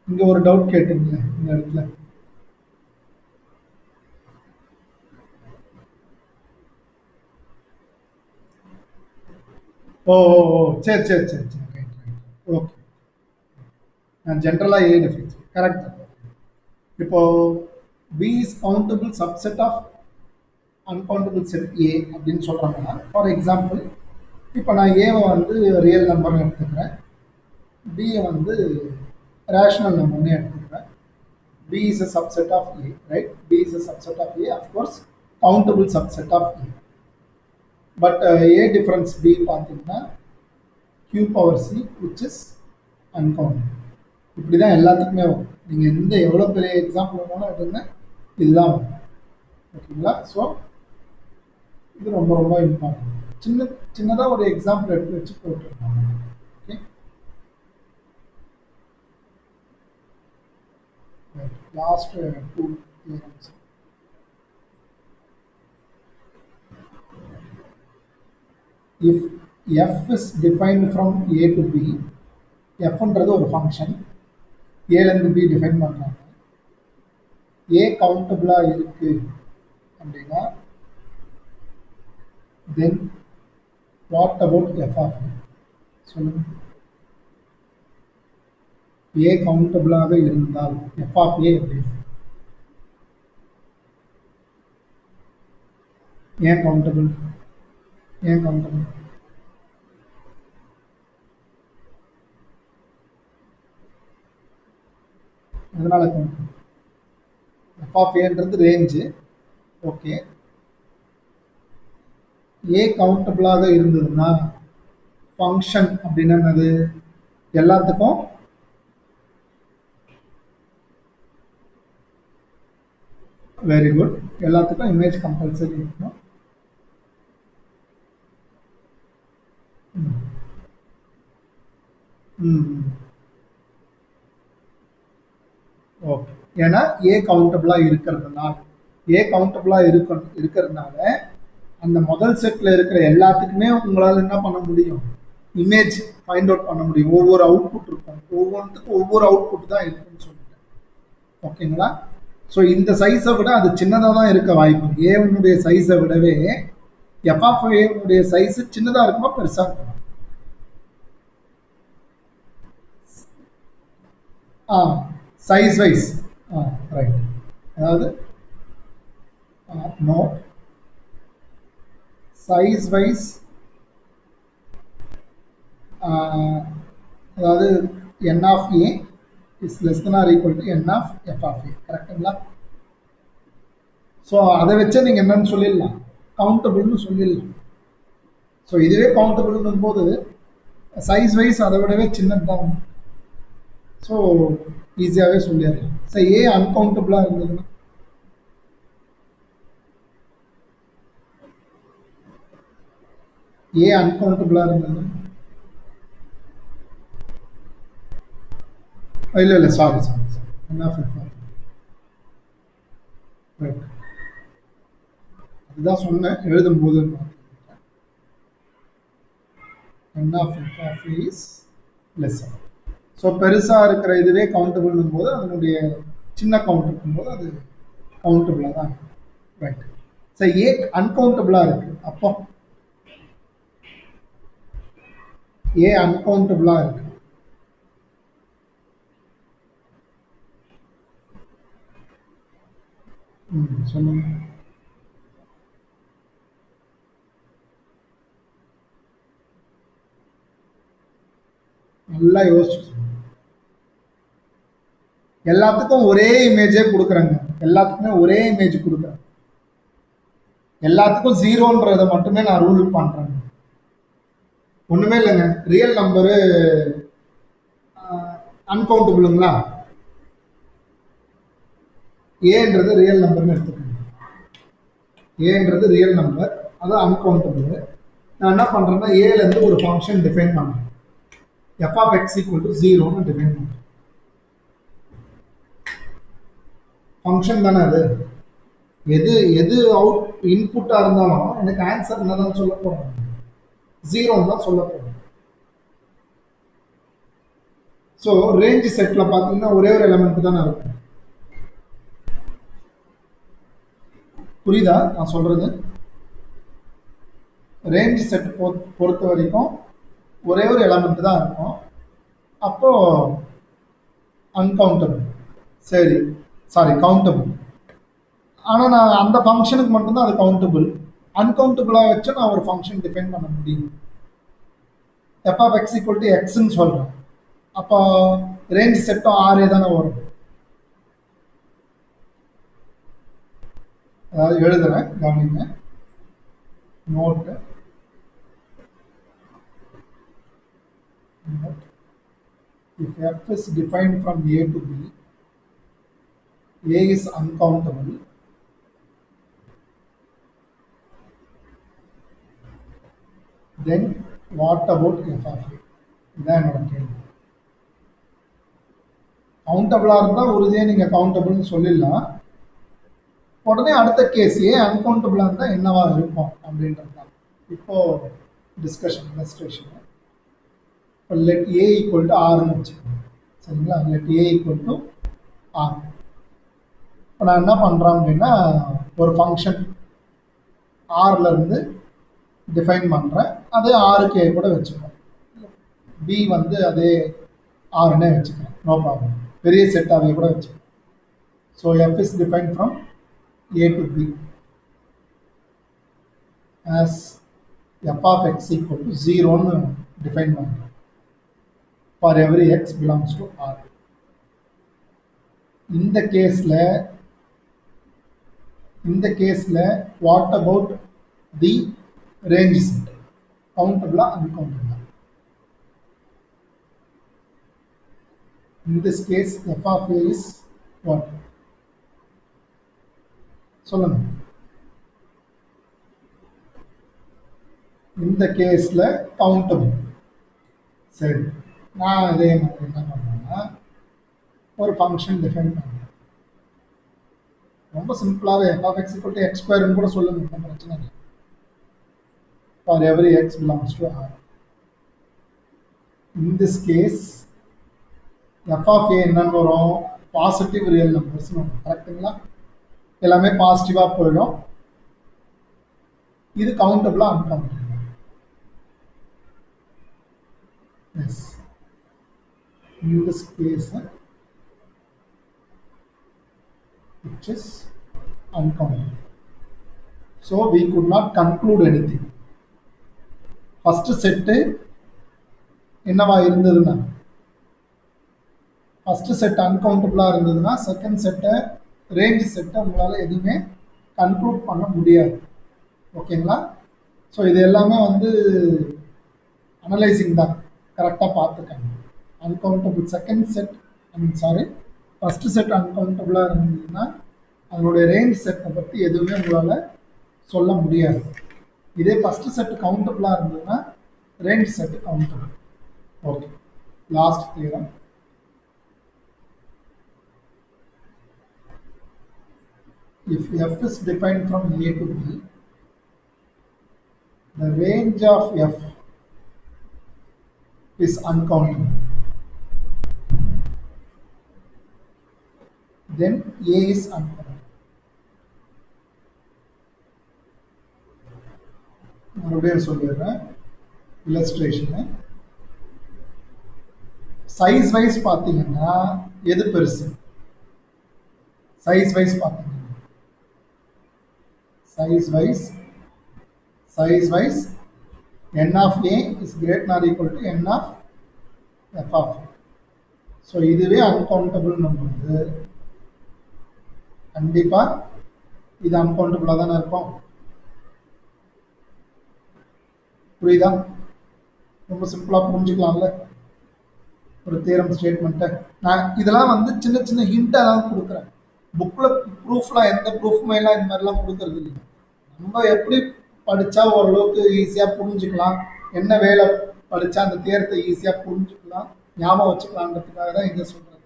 இங்க ஒரு டவுட் கேட்டீங்களே இந்த இடத்துல. ஓ ஓ ஓ, சரி சரி சரி சரி, ரைட் ரைட், ஓகே. நான் ஜென்ரலாக ஏ டிஃபரன்ஸ் கரெக்ட். இப்போ B is countable subset of uncountable set A அப்படின்னு சொல்கிறாங்கன்னா, ஃபார் எக்ஸாம்பிள் இப்போ நான் ஏவை வந்து ரியல் நம்பர்னு எடுத்துக்கிறேன், பியை வந்து ரேஷனல் நம்பர்னு எடுத்துக்கிறேன். B is a subset of A, right? B is a subset of A, of course, countable subset of A. But A difference B பார்த்தீங்கன்னா Q power C, which is uncountable. இப்படி தான் எல்லாத்துக்குமே வரும். நீங்கள் எந்த எவ்வளோ பெரிய எக்ஸாம்பிள் வேணாலும் எடுங்க, இதுதான் வரும். ஓகேங்களா? ஸோ இது ரொம்ப ரொம்ப இம்பார்ட்டன்ட். சின்னதாக ஒரு எக்ஸாம்பிள் எடுத்து வச்சு போட்டுருக்காங்க. Okay, last 2 theorems. If f is defined from A to B, fன்றது ஒரு ஃபங்க்ஷன், ஏலேருந்து பி டிஃபைன் பண்ணுறாங்க. ஏ கவுண்டபிளாக இருக்கு அப்படின்னா, then what about f of A? சொல்லுங்க. ஏ கவுண்டபிளாக இருந்தால் எஃப் ஆஃப் ஏ எப்படி? ஏன் கவுண்டபிள்? ஏன் கவுண்டபிள்? அதனால கவுண்டபிள். எஃப் ஆஃப் ஏன்றது ரேஞ்சு. ஓகே, ஏ கவுண்டபிளாக இருந்ததுன்னா ஃபங்க்ஷன் அப்படின்னா என்னது? எல்லாத்துக்கும் வெரி குட், எல்லாத்துக்கும் இமேஜ் கம்பல்சரி இருக்கணும். ஓகே, ஏன்னா ஏ கவுண்டபிளாக இருக்கிறதுனால. ஏ கவுண்டபிளாக இருக்கிறதுனால அந்த முதல் செட்டில் இருக்கிற எல்லாத்துக்குமே உங்களால் என்ன பண்ண முடியும், இமேஜ் ஃபைண்ட் அவுட் பண்ண முடியும். ஒவ்வொரு அவுட்புட் இருக்கும், ஒவ்வொன்றுத்துக்கும் ஒவ்வொரு அவுட்புட் தான் இருக்குன்னு சொல்லிட்டேன். ஓகேங்களா? ஸோ இந்த சைஸை விட அது சின்னதாக தான் இருக்க வாய்ப்பு. ஏனுடைய சைஸை விடவே எஃப் ஆஃப் ஏனுடைய சைஸ் சின்னதாக இருக்குமா பெருசாக இருக்குமா? ஆ சைஸ் வைஸ். ரைட். அதாவது நோ சைஸ் வைஸ், அதாவது n of A is less than or equal to n of f of A. கரெக்டுங்களா? ஸோ அதை வச்சு நீங்கள் என்னன்னு சொல்லிடலாம், கவுண்டபிள்னு சொல்லிடலாம். ஸோ இதுவே கவுண்டபிள்னும் போது சைஸ் வைஸ் அதை விடவே சின்னது தான். ஸோ ஈஸியாகவே சொல்லிடலாம். ஸோ ஏ அன்கவுண்டபிளாக இருந்ததுன்னா ஏ அன்கவுண்டபிளாக இருந்ததுன்னா இல்லை sorry n of f of. Right. அதுதான் சொன்னேன் எழுதும்போது. N of f of is lesser. So பெருசாக இருக்கிற இதுவே கவுண்டபிள்னும் போது அதனுடைய சின்ன கவுண்ட் இருக்கும்போது அது கவுண்டபிளாக தான் இருக்கும். ரைட். ஸோ ஏ அன்கவுண்டபிளாக இருக்குது, அப்போ ஏ அன்கவுண்டபிளாக இருக்கு. சொல்லுங்க. நல்லா யோசிச்சு. எல்லாத்துக்கும் ஒரே இமேஜே கொடுக்குறாங்க, எல்லாத்துக்குமே ஒரே இமேஜ் கொடுக்குறேன். எல்லாத்துக்கும் ஜீரோன்றதை மட்டுமே நான் ரூல் பண்றேன். ஒண்ணுமே இல்லைங்க. ரியல் நம்பரு அன்கவுண்டபிளுங்களா? ஏன்றது ரியல் நம்பர்னு எடுத்துக்கோங்க. ஏன்றது ரியல் நம்பர், அது அன்கவுண்டபிள். நான் என்ன பண்றேன்னா ஏலேருந்து ஒரு ஃபங்க்ஷன் டிஃபைன் பண்ணுறேன். F of x equal to ஜீரோன்னு டிஃபைன் பண்ணுறேன். ஃபங்க்ஷன் தானே அது. எது அவுட் இன்புட்டாக இருந்தாலும் எனக்கு ஆன்சர் என்னதான் சொல்ல போகிறேன், ஜீரோன்னு தான் சொல்ல போகிறேன். ஸோ ரேஞ்ச் செட்டில் பார்த்தீங்கன்னா ஒரே ஒரு எலமெண்ட் தானே இருக்கும். புரியுதா நான் சொல்றது? ரேஞ்ச் செட் பொறுத்த வரைக்கும் ஒரே ஒரு எலமெண்ட் தான் இருக்கும். அப்போ அன்கவுண்டபிள், சரி சாரி கவுண்டபிள். ஆனால் நான் அந்த ஃபங்க்ஷனுக்கு மட்டும்தான் அது கவுண்டபிள். அன்கவுண்டபிளாக வச்சு நான் ஒரு ஃபங்க்ஷன் டிஃபைன் பண்ண முடியும். F of x equal to எக்ஸ்ன்னு சொல்கிறேன். அப்போ ரேஞ்ச் செட்டும் ஆரே தானே வரும். அதாவது எழுதுறேன், கவனிங்க. Note if f is defined from a to b, a is uncountable, then what about f of a? இதான் என்னோட கேள்வி. கவுண்டபிளாக இருந்தால் உறுதியாக நீங்கள் கவுண்டபிள்னு சொல்லிடலாம். உடனே அடுத்த கேஸ் ஏ அன்கவுண்டபிளாக இருந்தால் என்னவா இருக்கும் அப்படின்றது தான் இப்போ டிஸ்கஷன் டெமான்ஸ்ட்ரேஷன். இப்போ லெட் ஏ ஈக்குவல் டு ஆர்னு வச்சுக்கோங்க. சரிங்களா? Let A equal to R. இப்போ நான் என்ன பண்ணுறேன் அப்படின்னா ஒரு ஃபங்க்ஷன் ஆர்ல இருந்து டிஃபைன் பண்ணுறேன். அதே ஆருக்கு ஏ கூட வச்சுக்கிறேன். பி வந்து அதே ஆர்னே வச்சுக்கிறேன், நோ ப்ராப்ளம். பெரிய செட்டாகவே கூட வச்சுக்கிறேன். So F is define from a to b as f of x equal to 0 ன்னு define பண்ணுறோம் for every x belongs to R. இந்த கேஸில் what about the range set? countable uncountable? In this case f of a is what? சொல்லுங்க. இந்த கேஸில் countable. சரி, நான் அதே மாதிரி என்ன பண்ணுறேன்னா ஒரு ஃபங்க்ஷன் டிஃபைன் பண்ணுறேன். ரொம்ப சிம்பிளாகவே f of x equal to x ஸ்கொயர்னு கூட சொல்லுங்க, ஒன்றும் பிரச்சனை இல்லை. For every x belongs to R. In this case, f of a என்னன்னு வரும், பாசிட்டிவ் ரியல் நம்பர்ஸ் வரும். கரெக்டுங்களா? எல்லாமே பாசிட்டிவாக போயிடும். இது கவுண்டபிளா uncountable? Yes. In this case, which is uncountable. So we could not conclude anything. First set என்னவா இருந்ததுன்னா, ஃபர்ஸ்ட் செட் அன்கவுண்டபிளா இருந்ததுன்னா செகண்ட் செட்டை ரேஞ்ச் செட்டை உங்களால் எதுவுமே கன்க்ளூட் பண்ண முடியாது. ஓகேங்களா? ஸோ இது எல்லாமே வந்து அனலைசிங் தான், கரெக்டாக பார்த்துக்கங்க. Uncountable second set first set அன்கவுண்டபிளாக இருந்ததுன்னா அதனுடைய ரேஞ்ச் செட்டை பற்றி எதுவுமே உங்களால் சொல்ல முடியாது. இதே ஃபர்ஸ்ட் செட் கவுண்டபிளாக இருந்ததுன்னா range set countable. Okay, last theorem. If f is defined from A to B, the range of f is uncountable. Then A is uncountable. மறுபடியும் சொல்லிடுறேன் இல்லஸ்ட்ரேஷன். சைஸ் வைஸ் பார்த்தீங்கன்னா எது பெருசு? சைஸ் வைஸ் பார்த்தீங்கன்னா size wise n of a is greater than or equal to n of f of a. So இதுவே uncountable number. கண்டிப்பா இது uncountable தானே இருக்கும். புரியுதா? ரொம்ப சிம்பிளா புரிஞ்சுக்கலாம்ல ஒரு தியரம் ஸ்டேட்மெண்ட்டை. நான் இதெல்லாம் வந்து சின்ன சின்ன ஹிண்டாக தான் கொடுக்குறேன். புக்கில் ப்ரூஃப்லாம் எந்த ப்ரூஃப்மே எல்லாம் இந்த மாதிரிலாம் கொடுக்கறது இல்லை. நம்ம எப்படி படித்தா ஓரளவுக்கு ஈஸியாக புரிஞ்சுக்கலாம், என்ன வேலை படித்தா அந்த தியரத்தை ஈஸியாக புரிஞ்சுக்கலாம், ஞாபகம் வச்சுக்கலான்றதுக்காக தான் இதை சொல்கிறது.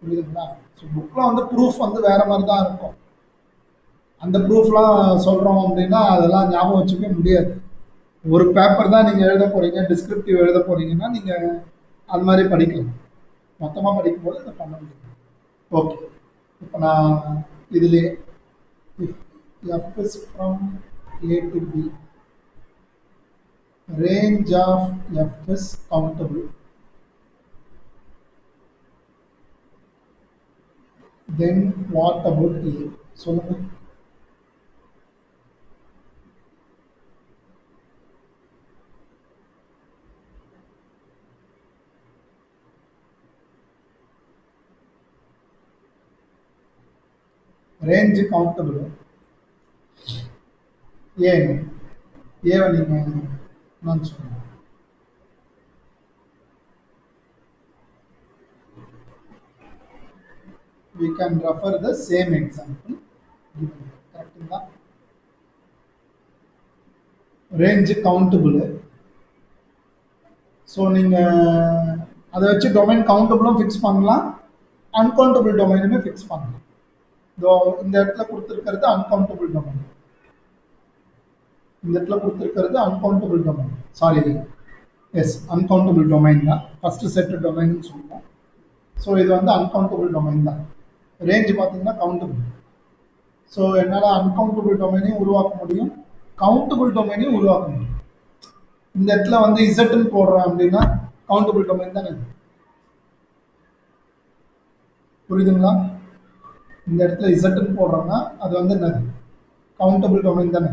புரியுதுங்களா? ஸோ புக்கில் வந்து ப்ரூஃப் வந்து வேறு மாதிரி தான் இருக்கும். அந்த ப்ரூஃப்லாம் சொல்கிறோம் அப்படின்னா அதெல்லாம் ஞாபகம் வச்சுக்க முடியாது. ஒரு பேப்பர் தான் நீங்கள் எழுத போகிறீங்க, டிஸ்கிரிப்டிவ் எழுத போகிறீங்கன்னா நீங்கள் அது மாதிரி படிக்கலாம். மொத்தமாக படிக்கும்போது இதை பண்ண முடியும். ஓகே, இப்போ நான் இதுலேயே f is from A to B, range of f is countable, then what about A? சொல்லுங்க. Range countable. ஏன் ஏவை நீங்கள் நான் சொல்லுங்கள். We can refer the same example. கரெக்டுங்களா? Range countable. ஸோ நீங்கள் அதை வச்சு டொமைன் கவுண்டபிளும் ஃபிக்ஸ் பண்ணலாம், அன்கவுண்டபிள் டொமைனுமே ஃபிக்ஸ் பண்ணலாம். இந்த இடத்துல கொடுத்துருக்கிறது அன்கவுண்டபிள் டொமைன், இந்த இடத்துல கொடுத்துருக்கிறது uncountable domain. Sorry, yes, uncountable domain தான் ஃபர்ஸ்ட் செட் டொமைன் சொல்லுவோம். ஸோ இது வந்து அன்கவுண்டபிள் டொமைன் தான். ரேஞ்ச் பார்த்தீங்கன்னா கவுண்டபிள். ஸோ என்னால் அன்கவுண்டபிள் டொமைனையும் உருவாக்க முடியும், கவுண்டபிள் டொமைனையும் உருவாக்க முடியும். இந்த இடத்துல வந்து இசட்னு போடுறேன் அப்படின்னா கவுண்டபிள் டொமைன் தானே. புரியுதுங்களா? இந்த இடத்துல இசட்னு போடுறோம்னா அது வந்து என்னது, கவுண்டபிள் டொமைன் தானே.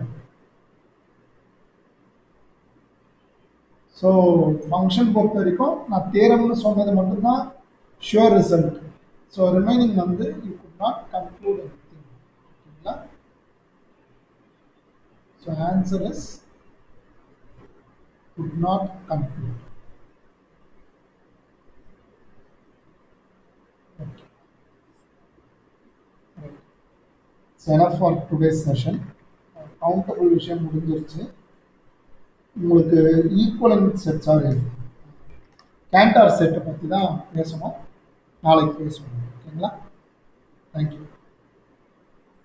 ஸோ ஃபங்க்ஷன் பொறுத்த வரைக்கும் நான் தேரம்னு சொன்னது மட்டும்தான் ஷுவர் ரிசல்ட். ஸோ ரிமைனிங் வந்து you could not conclude anything. ஓகேங்களா? So answer is could not conclude. Okay, enough for today's session. கவுண்டபிள் விஷயம் முடிஞ்சிருச்சு. உங்களுக்கு ஈக்குவலன்ட் செட், சாரி கேண்டார் செட்டை பற்றி தான் பேசணும், நாளைக்கு பேசுவோம். ஓகேங்களா? தேங்க்யூ.